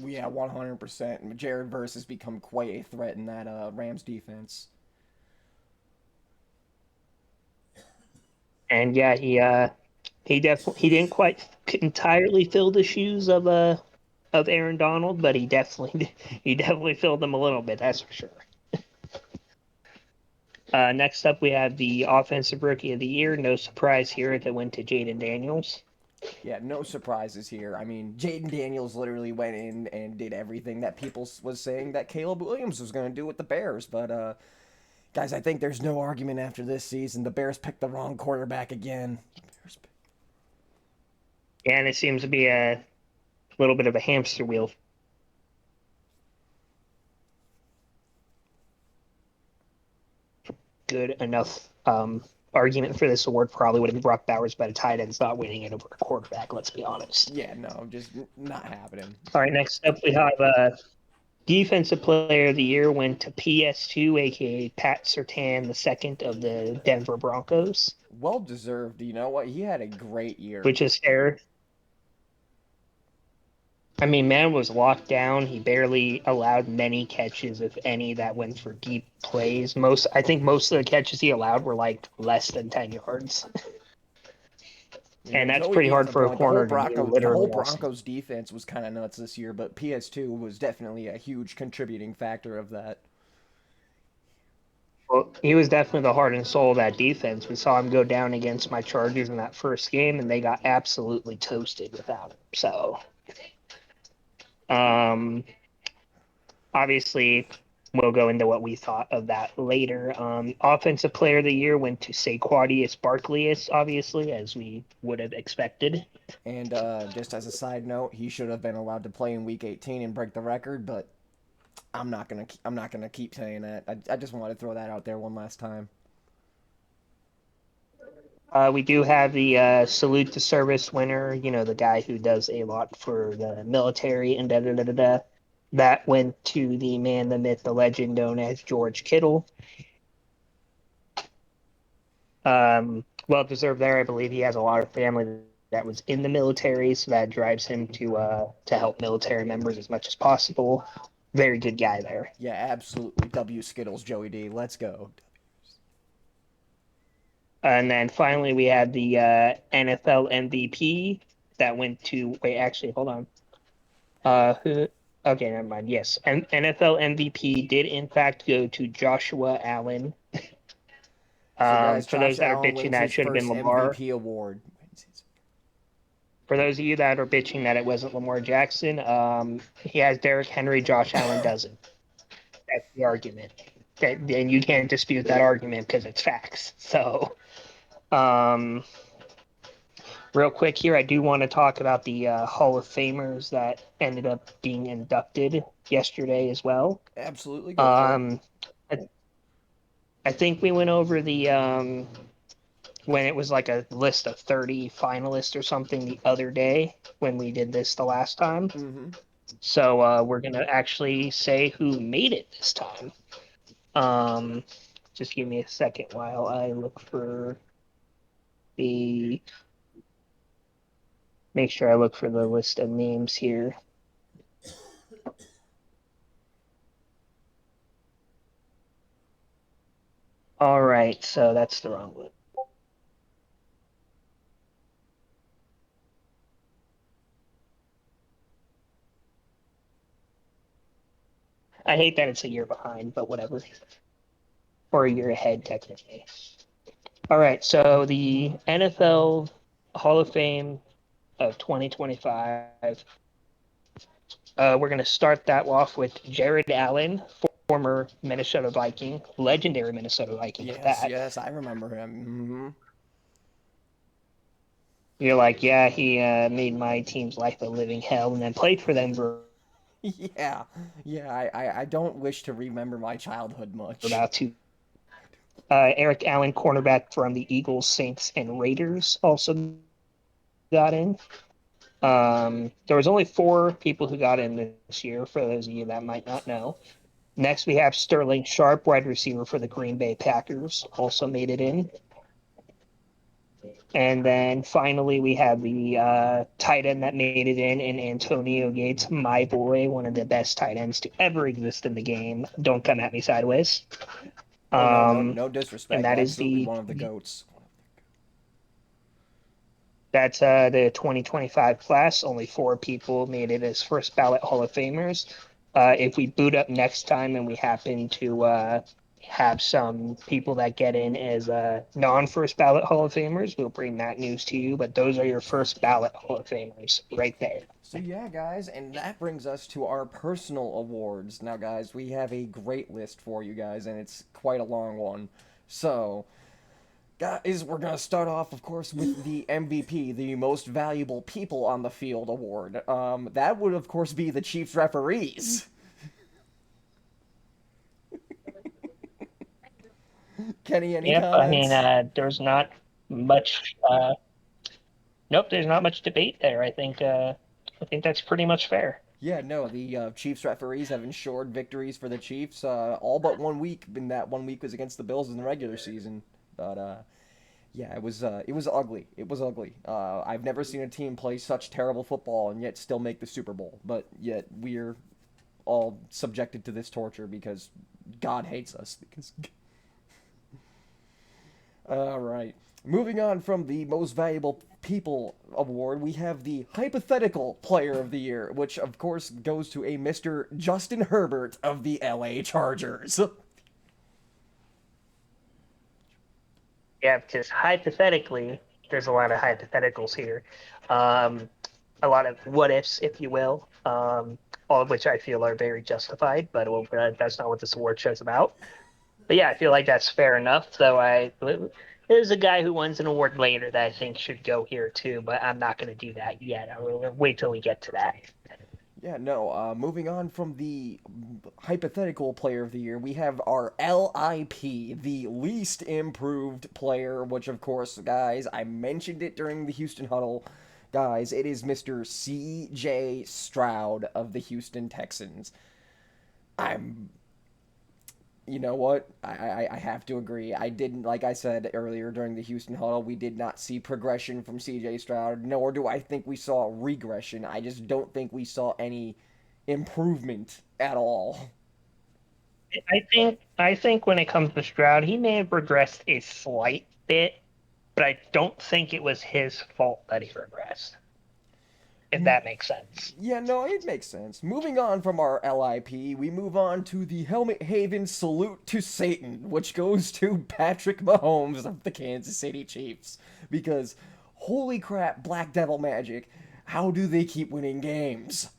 Yeah, 100%. Jared Verse has become quite a threat in that Rams defense. And yeah, he didn't quite entirely fill the shoes of Aaron Donald, but he definitely filled them a little bit. That's for sure. Next up, we have the Offensive Rookie of the Year. No surprise here that went to Jaden Daniels. Yeah, no surprises here. I mean, Jaden Daniels literally went in and did everything that people was saying that Caleb Williams was going to do with the Bears. But, guys, I think there's no argument after this season. The Bears picked the wrong quarterback again. And it seems to be a little bit of a hamster wheel. Good enough argument for this award probably would have been Brock Bowers, but a tight end's not winning it over a quarterback, let's be honest. Yeah, no, just not happening. All right, next up we have Defensive Player of the Year went to PS2, aka Pat Surtain II of the Denver Broncos. Well deserved. You know what? He had a great year. Which is fair. I mean, man was locked down. He barely allowed many catches, if any, that went for deep plays. I think most of the catches he allowed were like less than 10 yards. And that's Joey pretty D hard has a for a point. corner The to do. whole Literally, Broncos defense was kind of nuts this year, but PS2 was definitely a huge contributing factor of that. well, he was definitely the heart and soul of that defense. We saw him go down against my Chargers in that first game, and they got absolutely toasted without him. So, obviously, we'll go into what we thought of that later. Offensive Player of the Year went to Saquadius Barkleyus, obviously, as we would have expected. And just as a side note, he should have been allowed to play in Week 18 and break the record, but I'm not gonna keep saying that. I just wanted to throw that out there one last time. We do have the Salute to Service winner, the guy who does a lot for the military and da da da da da. That went to the man, the myth, the legend known as George Kittle. Well deserved there. I believe he has a lot of family that was in the military, so that drives him to help military members as much as possible. Very good guy there. Yeah, absolutely. W Skittles, Joey D. Let's go. And then finally, we had the NFL MVP that went to. Wait, actually, hold on. Who? Okay, never mind. Yes, NFL MVP did in fact go to Joshua Allen. So guys, For those Josh that are Allen bitching wins that it his should have been first Lamar. MVP award. For those of you that are bitching that it wasn't Lamar Jackson, he has Derrick Henry, Josh Allen doesn't. That's the argument. And you can't dispute that argument because it's facts. So, real quick here, I do want to talk about the Hall of Famers that ended up being inducted yesterday as well. Absolutely. Go for it. I think we went over the when it was like a list of 30 finalists or something the other day when we did this the last time. Mm-hmm. So we're gonna actually say who made it this time. Just give me a second while I look for the. Make sure I look for the list of names here. All right, so that's the wrong one. I hate that it's a year behind, but whatever. Or a year ahead, technically. All right, so the NFL Hall of Fame of 2025. We're going to start that off with Jared Allen, former Minnesota Viking, legendary Minnesota Viking at that. Yes, I remember him. Mm-hmm. You're like, yeah, he made my team's life a living hell and then played for them for Yeah. I don't wish to remember my childhood much. about 2. Eric Allen, cornerback from the Eagles, Saints, and Raiders, also got in. There was only 4 people who got in this year, for those of you that might not know. Next, we have Sterling Sharp, wide receiver for the Green Bay Packers, also made it in. And then finally, we have the tight end that made it in Antonio Gates, my boy, one of the best tight ends to ever exist in the game. Don't come at me sideways. Oh, no disrespect. And that is Absolutely one of the GOATs. That's the 2025 class. Only 4 people made it as first ballot Hall of Famers. If we boot up next time and we happen to have some people that get in as non-first ballot Hall of Famers, we'll bring that news to you. But those are your first ballot Hall of Famers right there. So yeah, guys, and that brings us to our personal awards. Now, guys, we have a great list for you guys, and it's quite a long one. So, guys, we're gonna start off, of course, with the MVP, the Most Valuable People on the Field award. That would, of course, be the Chiefs referees. Kenny, any Yep, I mean, comments? there's not much. Nope, there's not much debate there. I think that's pretty much fair. Yeah, no, the Chiefs referees have ensured victories for the Chiefs all but 1 week, and that 1 week was against the Bills in the regular season. But yeah, it was ugly. It was ugly. I've never seen a team play such terrible football and yet still make the Super Bowl. But yet we're all subjected to this torture because God hates us. Because all right. Moving on from the Most Valuable People award, we have the Hypothetical Player of the Year, which of course goes to a Mr. Justin Herbert of the LA Chargers. Yeah, because hypothetically, there's a lot of hypotheticals here, um, a lot of what ifs, if you will, all of which I feel are very justified. But that's not what this award show's about. But yeah, I feel like that's fair enough. There's a guy who wins an award later that I think should go here too, but I'm not going to do that yet. I will wait till we get to that. Yeah, no, moving on from the Hypothetical Player of the Year, we have our LIP, the Least Improved Player, which of course, guys, I mentioned it during the Houston Huddle. Guys, it is Mr. C.J. Stroud of the Houston Texans. I'm You know what? I have to agree. I didn't, like I said earlier during the Houston Huddle, we did not see progression from CJ Stroud, nor do I think we saw regression. I just don't think we saw any improvement at all. I think when it comes to Stroud, he may have regressed a slight bit, but I don't think it was his fault that he regressed. If that makes sense. Yeah, no, it makes sense. Moving on from our LIP, we move on to the Helmet Haven Salute to Satan, which goes to Patrick Mahomes of the Kansas City Chiefs. Because, holy crap, Black Devil Magic, how do they keep winning games?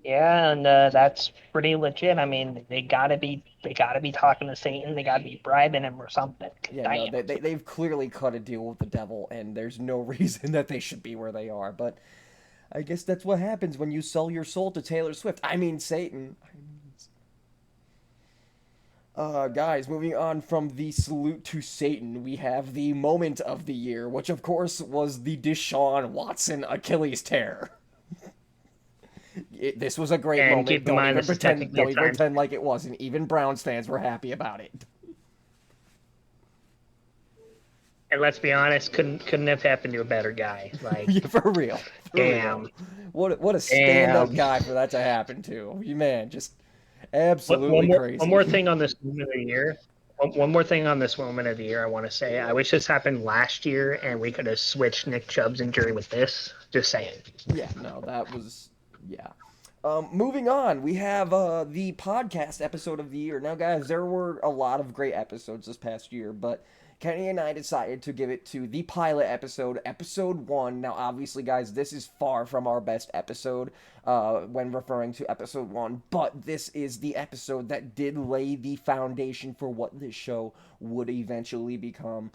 Yeah, and that's pretty legit. I mean, they gotta be talking to Satan. They gotta be bribing him or something. 'Cause Yeah, no, damn. they've clearly cut a deal with the devil, and there's no reason that they should be where they are. But I guess that's what happens when you sell your soul to Taylor Swift. I mean, Satan. Guys, moving on from the salute to Satan, we have the moment of the year, which of course was the Deshaun Watson Achilles tear. This was a great And moment. keep in mind, this is technically Don't a even time. pretend like it wasn't. Even Browns fans were happy about it. And let's be honest, couldn't have happened to a better guy. Like, Yeah, for real. For real. damn, What a stand up damn. guy for that to happen to. You man, just One absolutely one more crazy. thing on this moment of the year. One more thing on this moment of the year I want to say. I wish this happened last year and we could have switched Nick Chubb's injury with this. Just saying. Yeah, no, that was yeah. Moving on, we have the podcast episode of the year. Now, guys, there were a lot of great episodes this past year, but Kenny and I decided to give it to the pilot episode, episode one. Now, obviously, guys, this is far from our best episode when referring to episode one, but this is the episode that did lay the foundation for what this show would eventually become.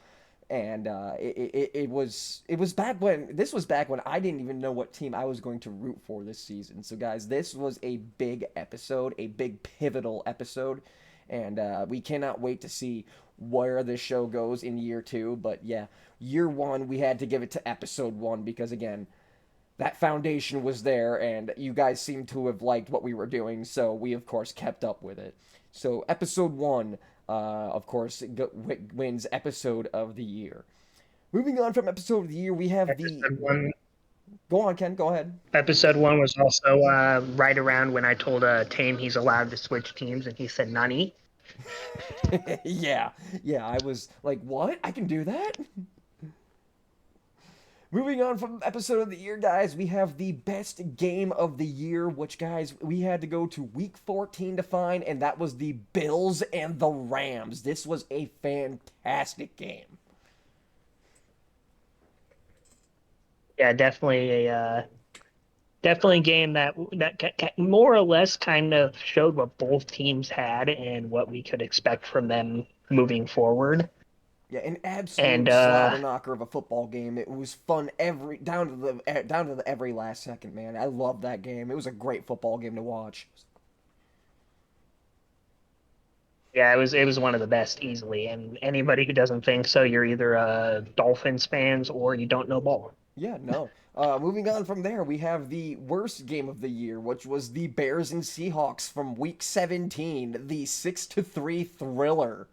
And it was back when I didn't even know what team I was going to root for this season. So guys, this was a big episode, a big pivotal episode, and we cannot wait to see where this show goes in year two. But yeah, year one we had to give it to episode one because again, that foundation was there, and you guys seem to have liked what we were doing, so we of course kept up with it. So episode one, of course, wins episode of the year. Moving on from episode of the year, we have the. Episode one. Go on, Ken. Go ahead. Episode one was also right around when I told Tame he's allowed to switch teams, and he said nani. Yeah, I was like, what? I can do that? Moving on from episode of the year, guys, we have the best game of the year, which, guys, we had to go to week 14 to find, and that was the Bills and the Rams. This was a fantastic game. Yeah, definitely a game that more or less kind of showed what both teams had and what we could expect from them moving forward. Yeah, an And absolute slobber knocker of a football game. It was fun down to the every last second, man. I love that game. It was a great football game to watch. yeah, it was one of the best easily. And anybody who doesn't think so, you're either Dolphins fans or you don't know ball. Yeah, no. Moving on from there, we have the worst game of the year, which was the Bears and Seahawks from Week 17, the 6-3 thriller.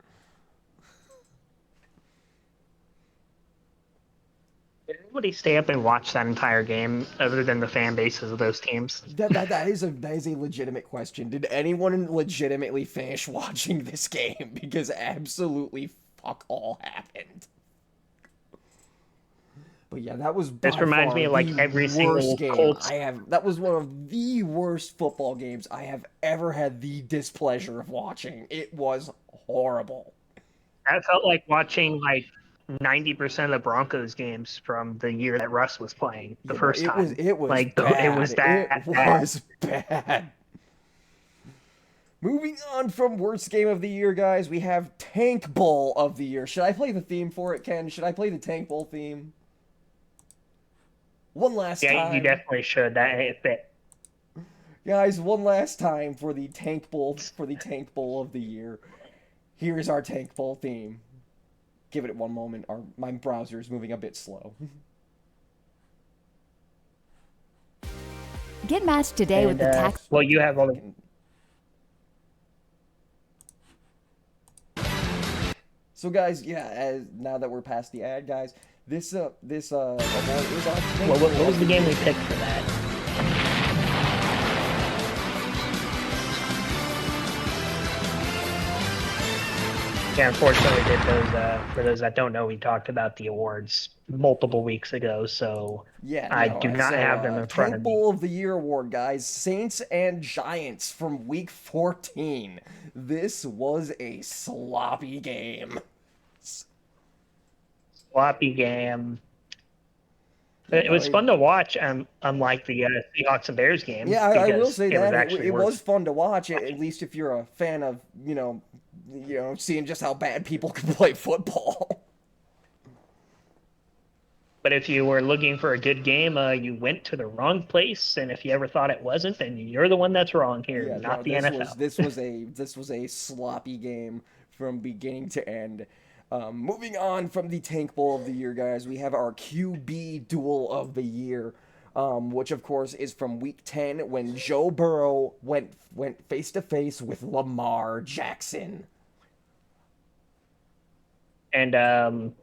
Did anybody stay up and watch that entire game other than the fan bases of those teams? That is a legitimate question. Did anyone legitimately finish watching this game? Because absolutely fuck all happened. But yeah, that was by This reminds far me of like the every worst single game Colts. I have. That was one of the worst football games I have ever had the displeasure of watching. It was horrible. That felt like watching like 90% of the Broncos games from the year that Russ was playing the You know, first time. it was Like it bad. was It that bad. was bad. Moving on from worst game of the year, guys, we have Tank Bowl of the year. Should I play the theme for it, Ken? Should I play the Tank Bowl theme? One last Yeah, you time. definitely should. That it fit. Guys, one last time for the Tank Bowl of the year. Here's our Tank Bowl theme. Give it one moment. My browser is moving a bit slow. Get matched today with And, the tax. well, you have all the. So, guys, yeah. Now that we're past the ad, guys, this award is on. What was the game we picked for that? Yeah, unfortunately, we did those. For those that don't know, we talked about the awards multiple weeks ago, so Yeah, I no, do not so, have them in front Tank of me. Bowl of the Year award, guys. Saints and Giants from Week 14. This was a sloppy game. Sloppy game. It was fun to watch, unlike the Seahawks and Bears game. Yeah, I will because say it was that actually it worse. was fun to watch. At least if you're a fan of seeing just how bad people can play football. But if you were looking for a good game, you went to the wrong place, and if you ever thought it wasn't, then you're the one that's wrong here, Yeah, not no, the NFL. this was a sloppy game from beginning to end. Moving on from the Tank Bowl of the Year, guys, we have our QB Duel of the Year, which of course is from Week 10 when Joe Burrow went face to face with Lamar Jackson. And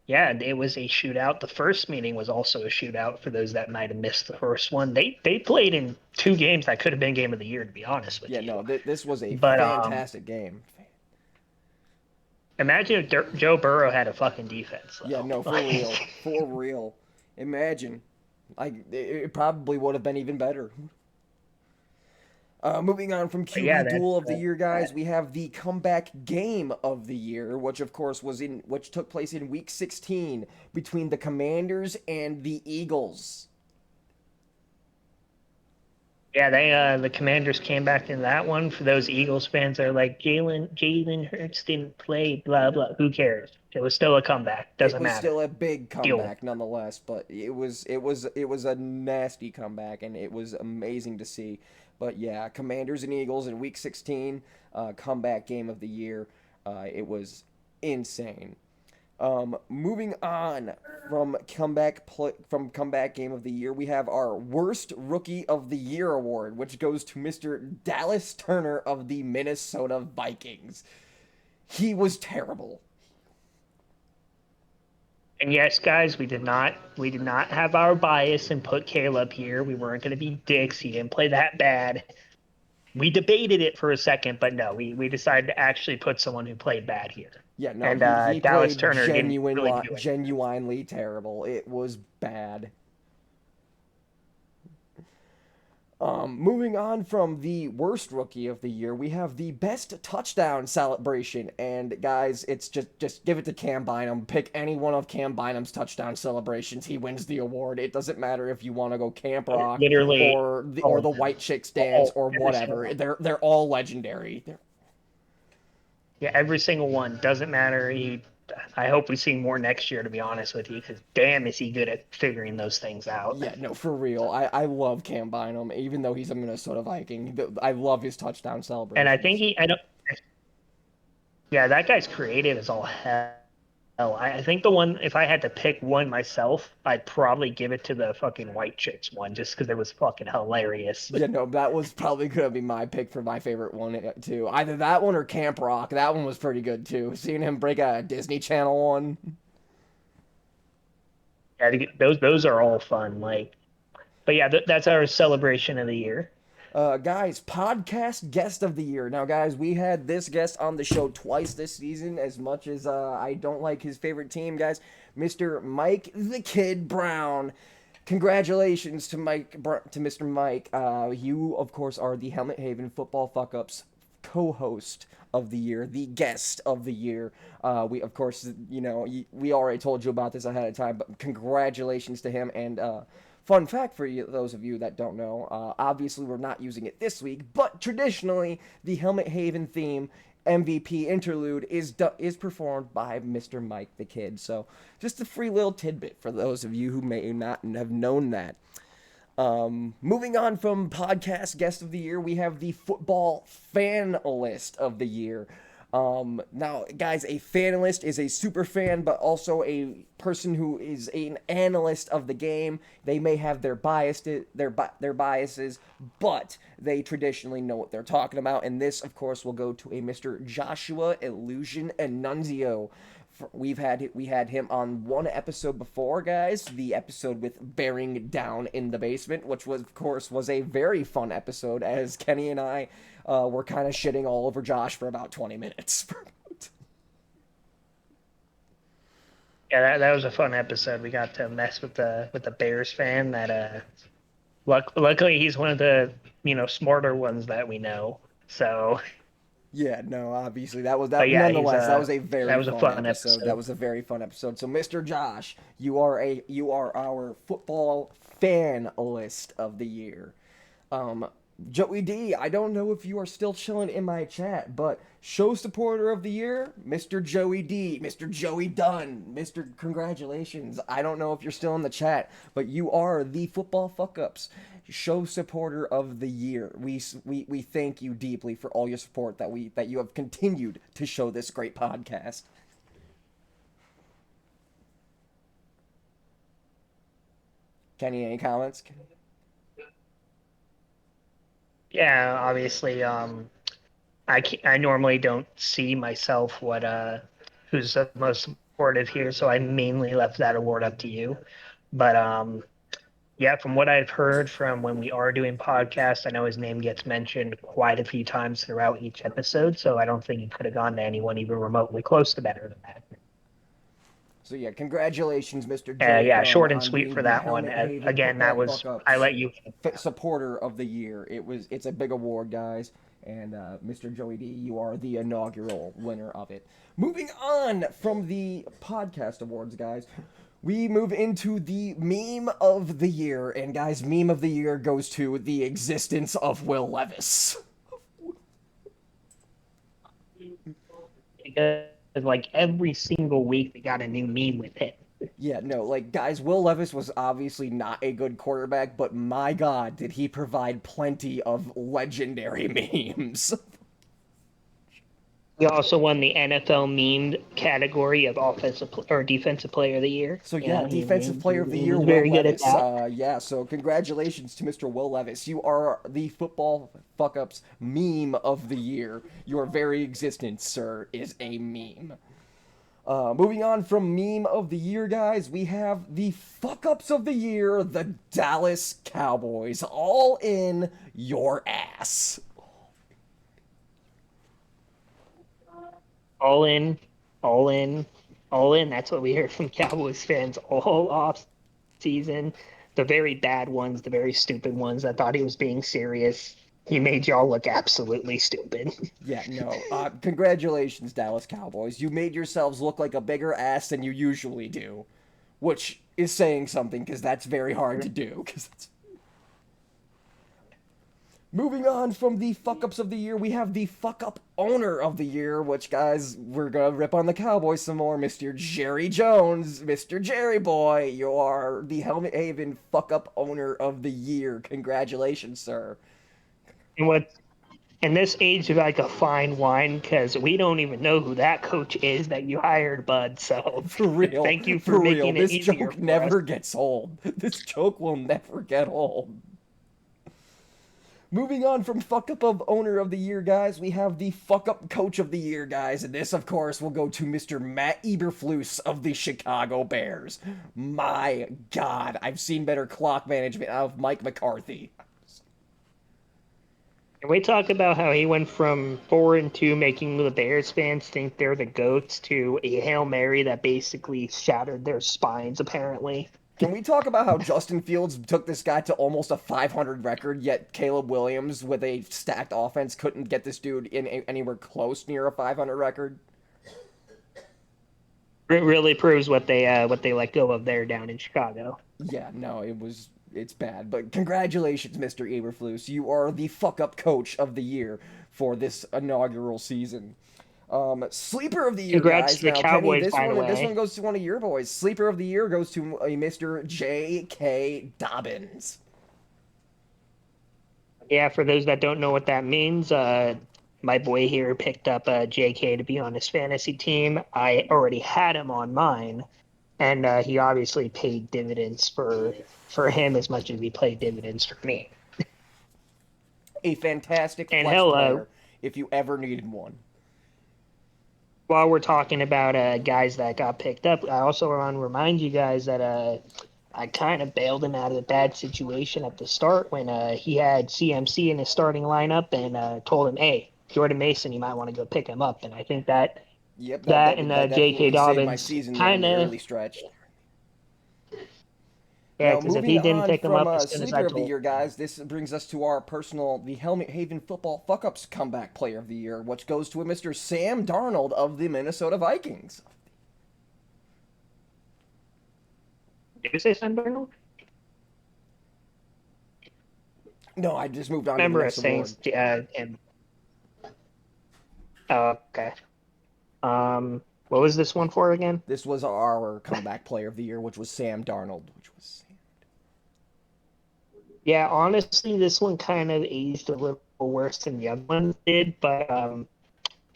yeah, it was a shootout. The first meeting was also a shootout for those that might have missed the first one. They played in two games that could have been game of the year, to be honest with Yeah, you. no, this was a But fantastic game. imagine if Joe Burrow had a fucking defense. Though. Yeah, no, for real. Imagine, it probably would have been even better. Moving on from QB yeah, Duel of the Year, guys, we have the Comeback Game of the Year, which of course which took place in Week 16 between the Commanders and the Eagles. Yeah, the Commanders came back in that one. For those Eagles fans that are like Jalen Hurts didn't play, blah blah. Who cares? It was still a comeback. Doesn't It was matter. still a big comeback nonetheless, but it was a nasty comeback, and it was amazing to see. But yeah, Commanders and Eagles in Week 16, comeback game of the year. It was insane. Moving on from comeback game of the year, we have our worst rookie of the year award, which goes to Mr. Dallas Turner of the Minnesota Vikings. He was terrible. And yes, guys, we did not have our bias and put Caleb here. We weren't going to be dicks. He didn't play that bad. we debated it for a second, but no, we decided to actually put someone who played bad here. Yeah, no, And he Dallas played Turner didn't really do it. genuinely terrible. It was bad. Moving on from the worst rookie of the year, we have the best touchdown celebration. And guys, it's just give it to Cam Bynum. Pick any one of Cam Bynum's touchdown celebrations. He wins the award. It doesn't matter if you want to go Camp Rock Literally, or the White Chicks dance or whatever. They're all legendary. Yeah, every single one. Doesn't matter. I hope we see more next year, to be honest with you, because damn is he good at figuring those things out. Yeah, no, for real. I love Cam Bynum, even though he's a Minnesota Viking. I love his touchdown celebration. And I think yeah, that guy's creative as all hell. I think the one, if I had to pick one myself, I'd probably give it to the fucking White Chicks one, just because it was fucking hilarious. Yeah, no, that was probably gonna be my pick for my favorite one too. Either that one or Camp Rock. That one was pretty good too. Seeing him break a Disney Channel one. Yeah, those are all fun. But yeah, that's our celebration of the year. Guys, podcast guest of the year. Now, guys, we had this guest on the show twice this season. As much as I don't like his favorite team, guys, Mr. Mike the Kid Brown. Congratulations to Mr. Mike. You, of course, are the Helmet Haven Football Fuck Ups co-host of the year, the guest of the year. We, of course, we already told you about this ahead of time, but congratulations to him. And fun fact for you, those of you that don't know, obviously we're not using it this week, but traditionally the Helmet Haven theme MVP interlude is performed by Mr. Mike the Kid. So just a free little tidbit for those of you who may not have known that. Moving on from podcast guest of the year, we have the football fan list of the year. Now, guys, a fanalist is a super fan, but also a person who is an analyst of the game. They may have their biases, but they traditionally know what they're talking about. And this, of course, will go to a Mr. Joshua Illusion Annunzio. We had him on one episode before, guys, the episode with Bearing Down in the Basement, which was, of course, was a very fun episode, as Kenny and I were kind of shitting all over Josh for about 20 minutes. Yeah, that was a fun episode. We got to mess with the Bears fan. That luckily he's one of the smarter ones that we know. So. Yeah, no, obviously that was yeah, nonetheless that was a very fun episode. That was a very fun episode. So, Mr. Josh, you are our football fan list of the year. Joey D, I don't know if you are still chilling in my chat, but show supporter of the year, Mr. Joey D, Mr. Joey Dunn, Mr. Congratulations. I don't know if you're still in the chat, but you are the football fuck ups show supporter of the year. We thank you deeply for all your support that you have continued to show this great podcast. Kenny, any comments? Yeah, obviously, I normally don't see myself who's the most supportive here, so I mainly left that award up to you. But yeah, from what I've heard from when we are doing podcasts, I know his name gets mentioned quite a few times throughout each episode, so I don't think he could have gone to anyone even remotely close to better than that. So yeah, congratulations, Mr. J. Yeah, short and sweet for that one. Again, that was I let you supporter of the year. It's a big award, guys, and Mr. Joey D, you are the inaugural winner of it. Moving on from the podcast awards, guys, we move into the meme of the year, and guys, meme of the year goes to the existence of Will Levis. Because like every single week we got a new meme with it. Yeah, no, like, guys, Will Levis was obviously not a good quarterback, but my God, did he provide plenty of legendary memes. He also won the NFL meme category of offensive or defensive player of the year. So yeah, defensive player of the year, Will very Levis. good at that. Yeah, so congratulations to Mr. Will Levis. You are the football fuck-ups meme of the year. Your very existence, sir, is a meme. Moving on from meme of the year, guys, we have the fuck-ups of the year, the Dallas Cowboys, all in your ass. All in, all in, all in. That's what we heard from Cowboys fans all off season. The very bad ones, the very stupid ones that thought he was being serious. He made y'all look absolutely stupid. Yeah, no. Congratulations, Dallas Cowboys. You made yourselves look like a bigger ass than you usually do, which is saying something because that's very hard to do. Moving on from the fuck-ups of the year, we have the fuck-up owner of the year, which, guys, we're gonna rip on the Cowboys some more. Mr. Jerry Jones, Mr. Jerry Boy, you are the Helmet Haven fuck-up owner of the year. Congratulations, sir. And what in this age of like a fine wine, because we don't even know who that coach is that you hired, bud. So For real, thank you for for real. making it This easier joke for never us. gets old. This joke will never get old. Moving on from fuck up of owner of the year, guys, we have the fuck up coach of the year, guys, and this, of course, will go to Mr. Matt Eberflus of the Chicago Bears. My God, I've seen better clock management out of Mike McCarthy. Can we talk about how he went from 4-2, making the Bears fans think they're the goats, to a Hail Mary that basically shattered their spines, apparently? Can we talk about how Justin Fields took this guy to almost a 500 record, yet Caleb Williams, with a stacked offense, couldn't get this dude in anywhere close near a 500 record? It really proves what they let go of there down in Chicago. Yeah, no, it's bad. But congratulations, Mr. Eberflus. You are the fuck up coach of the year for this inaugural season. Sleeper of the year, Congrats guys. to the Now, Cowboys, Kenny, by the this way. one goes to one of your boys. Sleeper of the year goes to a Mr. J.K. Dobbins. Yeah, for those that don't know what that means, my boy here picked up JK to be on his fantasy team. I already had him on mine, and he obviously paid dividends for him as much as he played dividends for me. A fantastic And flex hell, player if you ever needed one. while we're talking about guys that got picked up, I also want to remind you guys that I kind of bailed him out of a bad situation at the start when he had CMC in his starting lineup, and told him, "Hey, Jordan Mason, you might want to go pick him up." And I think Yep, that and that J.K. definitely saved my Dobbins season there in kind the of, early stretch. yeah, Now, because if moving he didn't on pick him from up as soon as I Sleeper of the told Year, guys, this brings us to our personal, the Helmet Haven Football Fuck-Ups Comeback Player of the Year, which goes to a Mr. Sam Darnold of the Minnesota Vikings. did you say Sam Darnold? No, I just moved on to the Remember next us saying award. him. Oh, okay. What was this one for again? This was our Comeback Player of the Year, which was Sam Darnold, which was... Yeah, honestly, this one kind of aged a little worse than the other ones did, but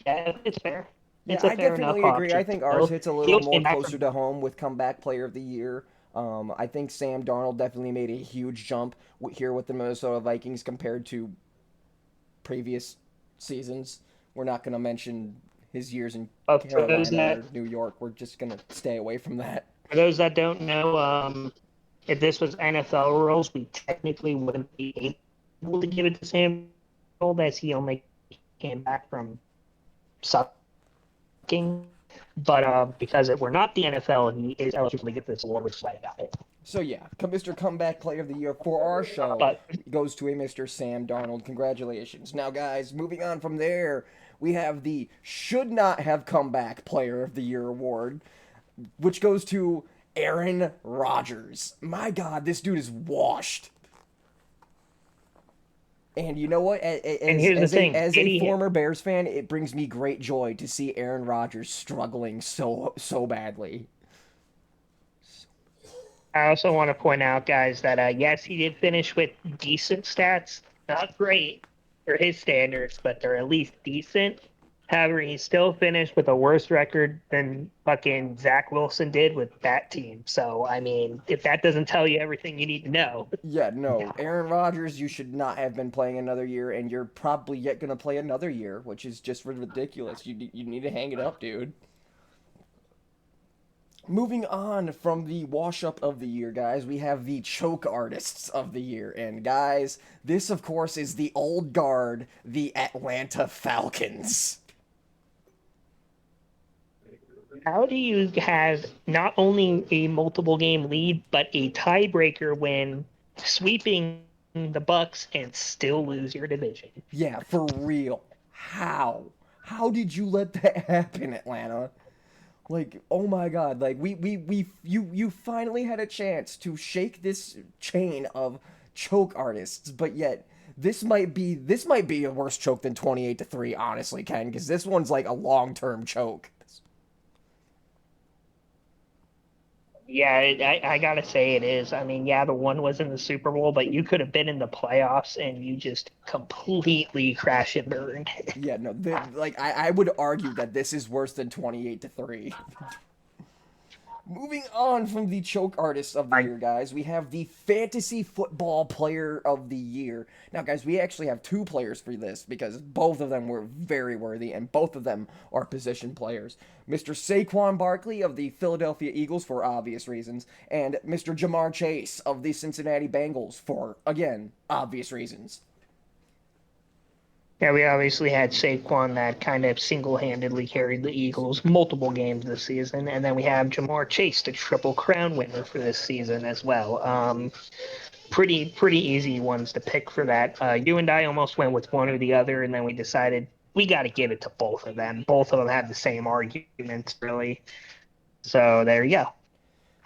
yeah, it's fair. Yeah, It's a I fair enough definitely agree. I option. think ours So hits a he little also more came back closer from to home with Comeback Player of the Year. I think Sam Darnold definitely made a huge jump here with the Minnesota Vikings compared to previous seasons. We're not going to mention his years in for Carolina or New York. We're just going to stay away from that. those that don't know, if this was NFL rules, we technically wouldn't be able to give it to Sam Darnold, as he only came back from sucking. But because we're not the NFL, he is eligible to get this award, which is why I got it. So yeah, Mr. Comeback Player of the Year for our show But goes to a Mr. Sam Darnold. Congratulations. Now, guys, moving on from there, we have the Should Not Have Comeback Player of the Year award, which goes to Aaron Rodgers. My God, this dude is washed. And you know what? and here's the thing: As a former Bears fan, it brings me great joy to see Aaron Rodgers struggling so badly. I also want to point out, guys, that yes, he did finish with decent stats. Not great for his standards, but they're at least decent. However, he still finished with a worse record than fucking Zach Wilson did with that team. So, I mean, if that doesn't tell you everything you need to know. Yeah, no, Aaron Rodgers, you should not have been playing another year, and you're probably yet gonna play another year, which is just ridiculous. You need to hang it up, dude. Moving on from the wash up of the year, guys, we have the choke artists of the year. And guys, this of course is the old guard, the Atlanta Falcons. How do you have not only a multiple game lead, but a tiebreaker win, sweeping the Bucks and still lose your division? Yeah, for real. How? How did you let that happen, Atlanta? Like, oh my God! Like you finally had a chance to shake this chain of choke artists, but yet this might be a worse choke than 28-3, honestly, Ken, because this one's like a long-term choke. Yeah, I gotta say it is. I mean, yeah, the one was in the Super Bowl, but you could have been in the playoffs and you just completely crash and burn. Yeah, no, like I would argue that this is worse than 28-3. Moving on from the choke artist of the I year, guys, we have the fantasy football player of the year. Now, guys, we actually have two players for this because both of them were very worthy and both of them are position players. Mr. Saquon Barkley of the Philadelphia Eagles for obvious reasons, and Mr. Jamar Chase of the Cincinnati Bengals for, again, obvious reasons. Yeah, we obviously had Saquon that kind of single-handedly carried the Eagles multiple games this season, and then we have Jamar Chase, the Triple Crown winner for this season as well. Pretty easy ones to pick for that. You and I almost went with one or the other, and then we decided we got to give it to both of them. Both of them have the same arguments, really. So there you go.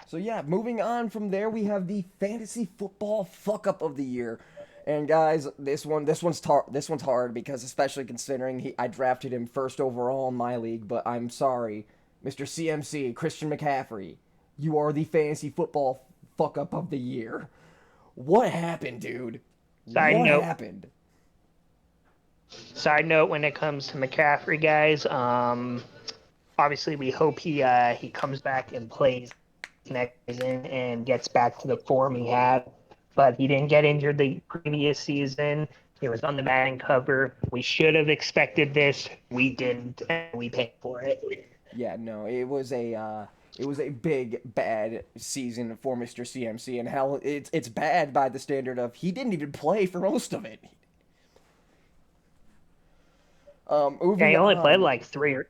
So yeah, moving on from there, we have the fantasy football fuck up of the year. And guys, this one's hard because especially considering I drafted him first overall in my league, but I'm sorry, Mr. CMC Christian McCaffrey, you are the fantasy football fuck up of the year. What happened, dude? Side What note, happened? side note, when it comes to McCaffrey, guys, obviously we hope he comes back and plays next season and gets back to the form he had. But he didn't get injured the previous season. He was on the batting cover. We should have expected this. We didn't, and we paid for it. Yeah, no, it was a big bad season for Mr. CMC, and hell, it's bad by the standard of he didn't even play for most of it. Yeah, Moving he only played on. like three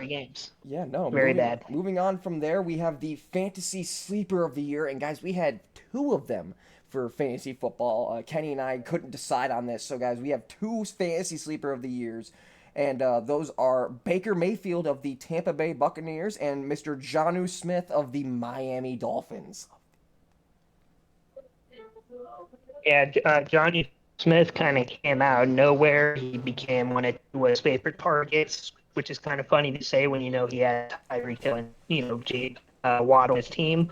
games. Yeah, no, Very moving bad. moving on from there, we have the fantasy sleeper of the year, and guys, we had two of them for fantasy football. Kenny and I couldn't decide on this, so guys, we have two fantasy sleeper of the years, and those are Baker Mayfield of the Tampa Bay Buccaneers and Mr. Jonnu Smith of the Miami Dolphins. Yeah, Johnny Smith kind of came out of nowhere. He became one of his favorite targets, which is kind of funny to say when you know he had Tyreek Hill and Jake Watt on his team.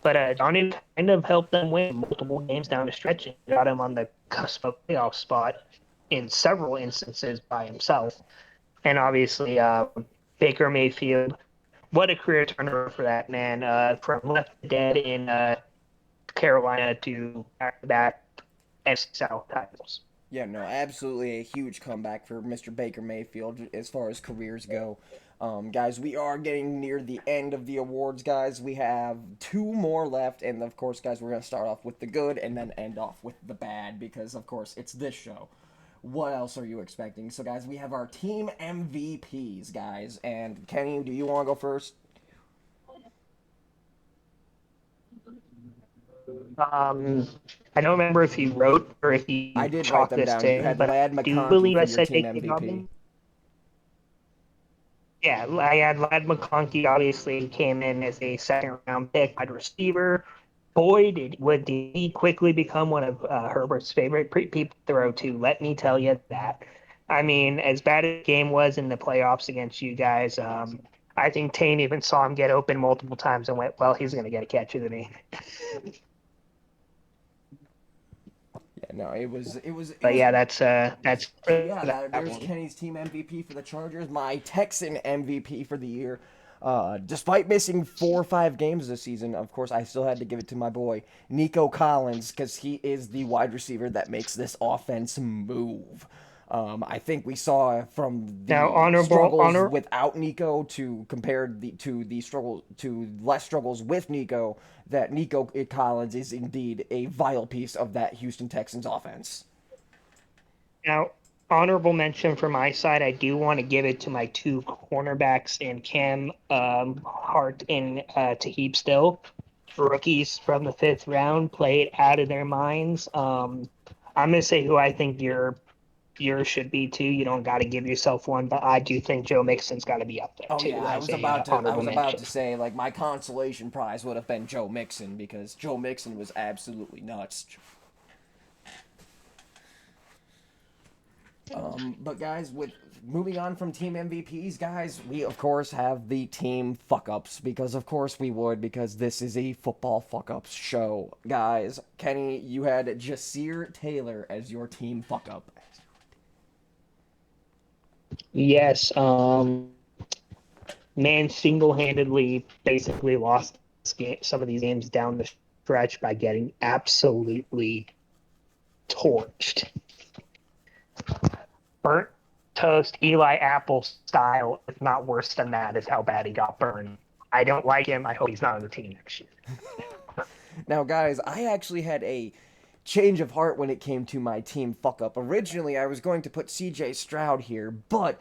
But Johnny kind of helped them win multiple games down the stretch and got him on the cusp of playoff spot in several instances by himself. And obviously, Baker Mayfield, what a career turnaround for that man. From left dead in Carolina to back-to-back NFC South titles. Yeah, no, absolutely a huge comeback for Mr. Baker Mayfield as far as careers go. Guys, we are getting near the end of the awards, guys. We have two more left, and of course, guys, we're going to start off with the good and then end off with the bad because, of course, it's this show. What else are you expecting? So, guys, we have our team MVPs, guys. And Kenny, do you want to go first? Um, I don't remember if you wrote or if I you did write chalked them this down. You to, had but I Lad do McConkey believe for I your said team J.K. MVP. Dobbins. Yeah, I had Lad McConkey obviously came in as a second round pick, wide receiver. Boy, did he quickly become one of Herbert's favorite people to throw to. Let me tell you that. I mean, as bad as the game was in the playoffs against you guys, I think Tane even saw him get open multiple times and went, "Well, he's going to get a catch of the me." Yeah, no, it But was yeah, that's So for yeah, that there's one. Kenny's team MVP for the Chargers. My Texan MVP for the year. Despite missing 4 or 5 games this season, of course, I still had to give it to my boy Nico Collins because he is the wide receiver that makes this offense move. I think we saw from Now, the struggles without Nico to to the struggle to less struggles with Nico that Nico Collins is indeed a vital piece of that Houston Texans offense. Now, honorable mention from my side, I do want to give it to my two cornerbacks in Cam Hart and Tahib Still. Rookies from the 5th round played out of their minds. I'm going to say who I think yours should be too. You don't got to give yourself one, but I do think Joe Mixon's got to be up there Oh too yeah, I as was a about to. I honorable was about mention. to say like my consolation prize would have been Joe Mixon because Joe Mixon was absolutely nuts. But guys, with moving on from team MVPs, guys, we of course have the team fuck ups because of course we would because this is a football fuck ups show, guys. Kenny, you had Jasir Taylor as your team fuck up. Yes, man single-handedly basically lost some of these games down the stretch by getting absolutely torched. Burnt toast, Eli Apple style, if not worse than that, is how bad he got burned. I don't like him. I hope he's not on the team next year. Now, guys, I actually had a change of heart when it came to my team fuck up. Originally, I was going to put CJ Stroud here, but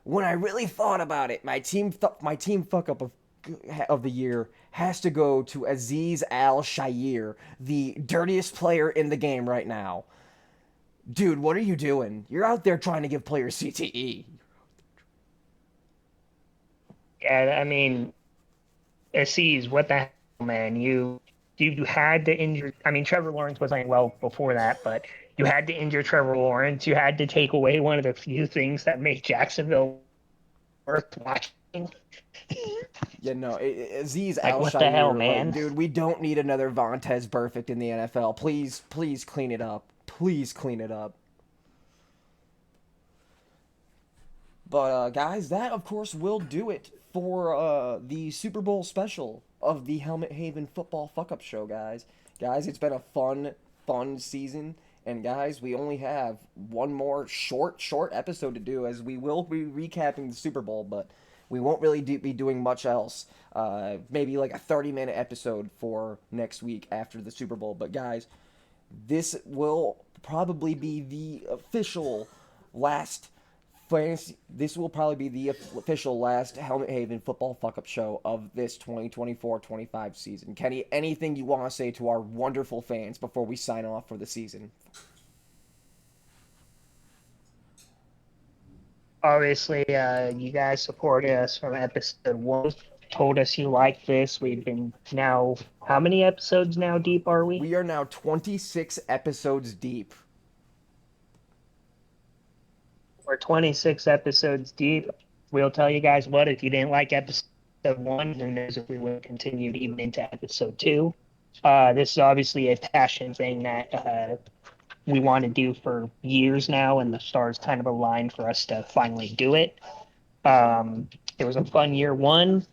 when I really thought about it, my team fuck up of the year has to go to Aziz Al-Shaair, the dirtiest player in the game right now. Dude, what are you doing? You're out there trying to give players CTE. Yeah, I mean, Aziz, what the hell, man? You had to injure. I mean, Trevor Lawrence was playing well before that, but you had to injure Trevor Lawrence. You had to take away one of the few things that made Jacksonville worth watching. Yeah, no, Aziz Like, what the hell, Al-Shaair, like, man? dude, we don't need another Vontez Perfect in the NFL. Please, please clean it up. Please clean it up. But, guys, that, of course, will do it for the Super Bowl special of the Helmet Haven Football Fuck-Up Show, guys. Guys, it's been a fun season. And, guys, we only have one more short episode to do, as we will be recapping the Super Bowl, but we won't really be doing much else. Maybe like a 30-minute episode for next week after the Super Bowl. But, guys, this will probably be the official last this will probably be the official last Helmet Haven football fuck-up show of this 2024-25 season. Kenny, anything you want to say to our wonderful fans before we sign off for the season? Obviously, you guys supported us from episode 1. Told us you like this. We've been now, how many episodes now deep are we? We are now 26 episodes deep. We're 26 episodes deep. We'll tell you guys what, if you didn't like episode 1, who knows if we will continue even into episode 2. This is obviously a passion thing that we want to do for years now, and the stars kind of aligned for us to finally do it. It was a fun year 1.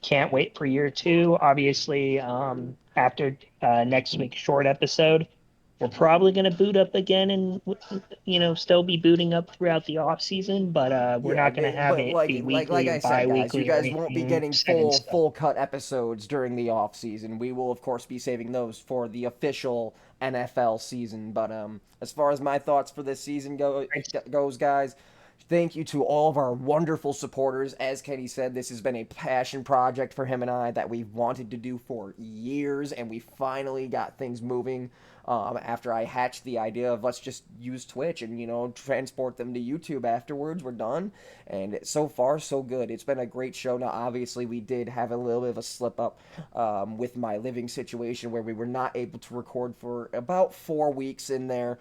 Can't wait for year 2. Obviously, after next week's short episode, we're probably going to boot up again and, still be booting up throughout the off season, but we're not going to have it be weekly like or I said, guys, you bi-weekly or guys won't be anything getting set in stone. full cut episodes during the off season. We will of course be saving those for the official NFL season. But as far as my thoughts for this season goes, guys, thank you to all of our wonderful supporters. As Kenny said, this has been a passion project for him and I that we've wanted to do for years, and we finally got things moving. After I hatched the idea of let's just use Twitch and, transport them to YouTube afterwards, we're done. And so far, so good. It's been a great show. Now, obviously, we did have a little bit of a slip up with my living situation where we were not able to record for about 4 weeks in there.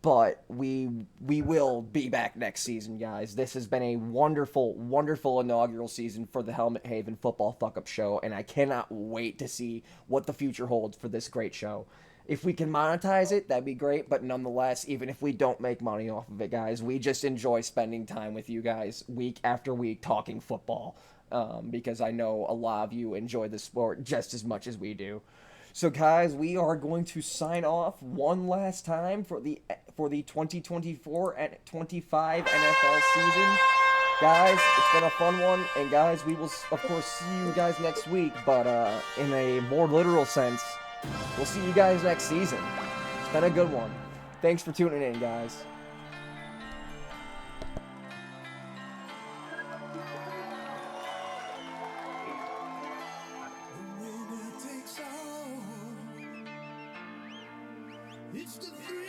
But we will be back next season, guys. This has been a wonderful, wonderful inaugural season for the Helmet Haven Football Fuck-Up Show, and I cannot wait to see what the future holds for this great show. If we can monetize it, that'd be great, but nonetheless, even if we don't make money off of it, guys, we just enjoy spending time with you guys week after week talking football, because I know a lot of you enjoy the sport just as much as we do. So, guys, we are going to sign off one last time for the 2024 and 25 NFL season. Guys, it's been a fun one, and guys, we will, of course, see you guys next week, but in a more literal sense, we'll see you guys next season. It's been a good one. Thanks for tuning in, guys. It's the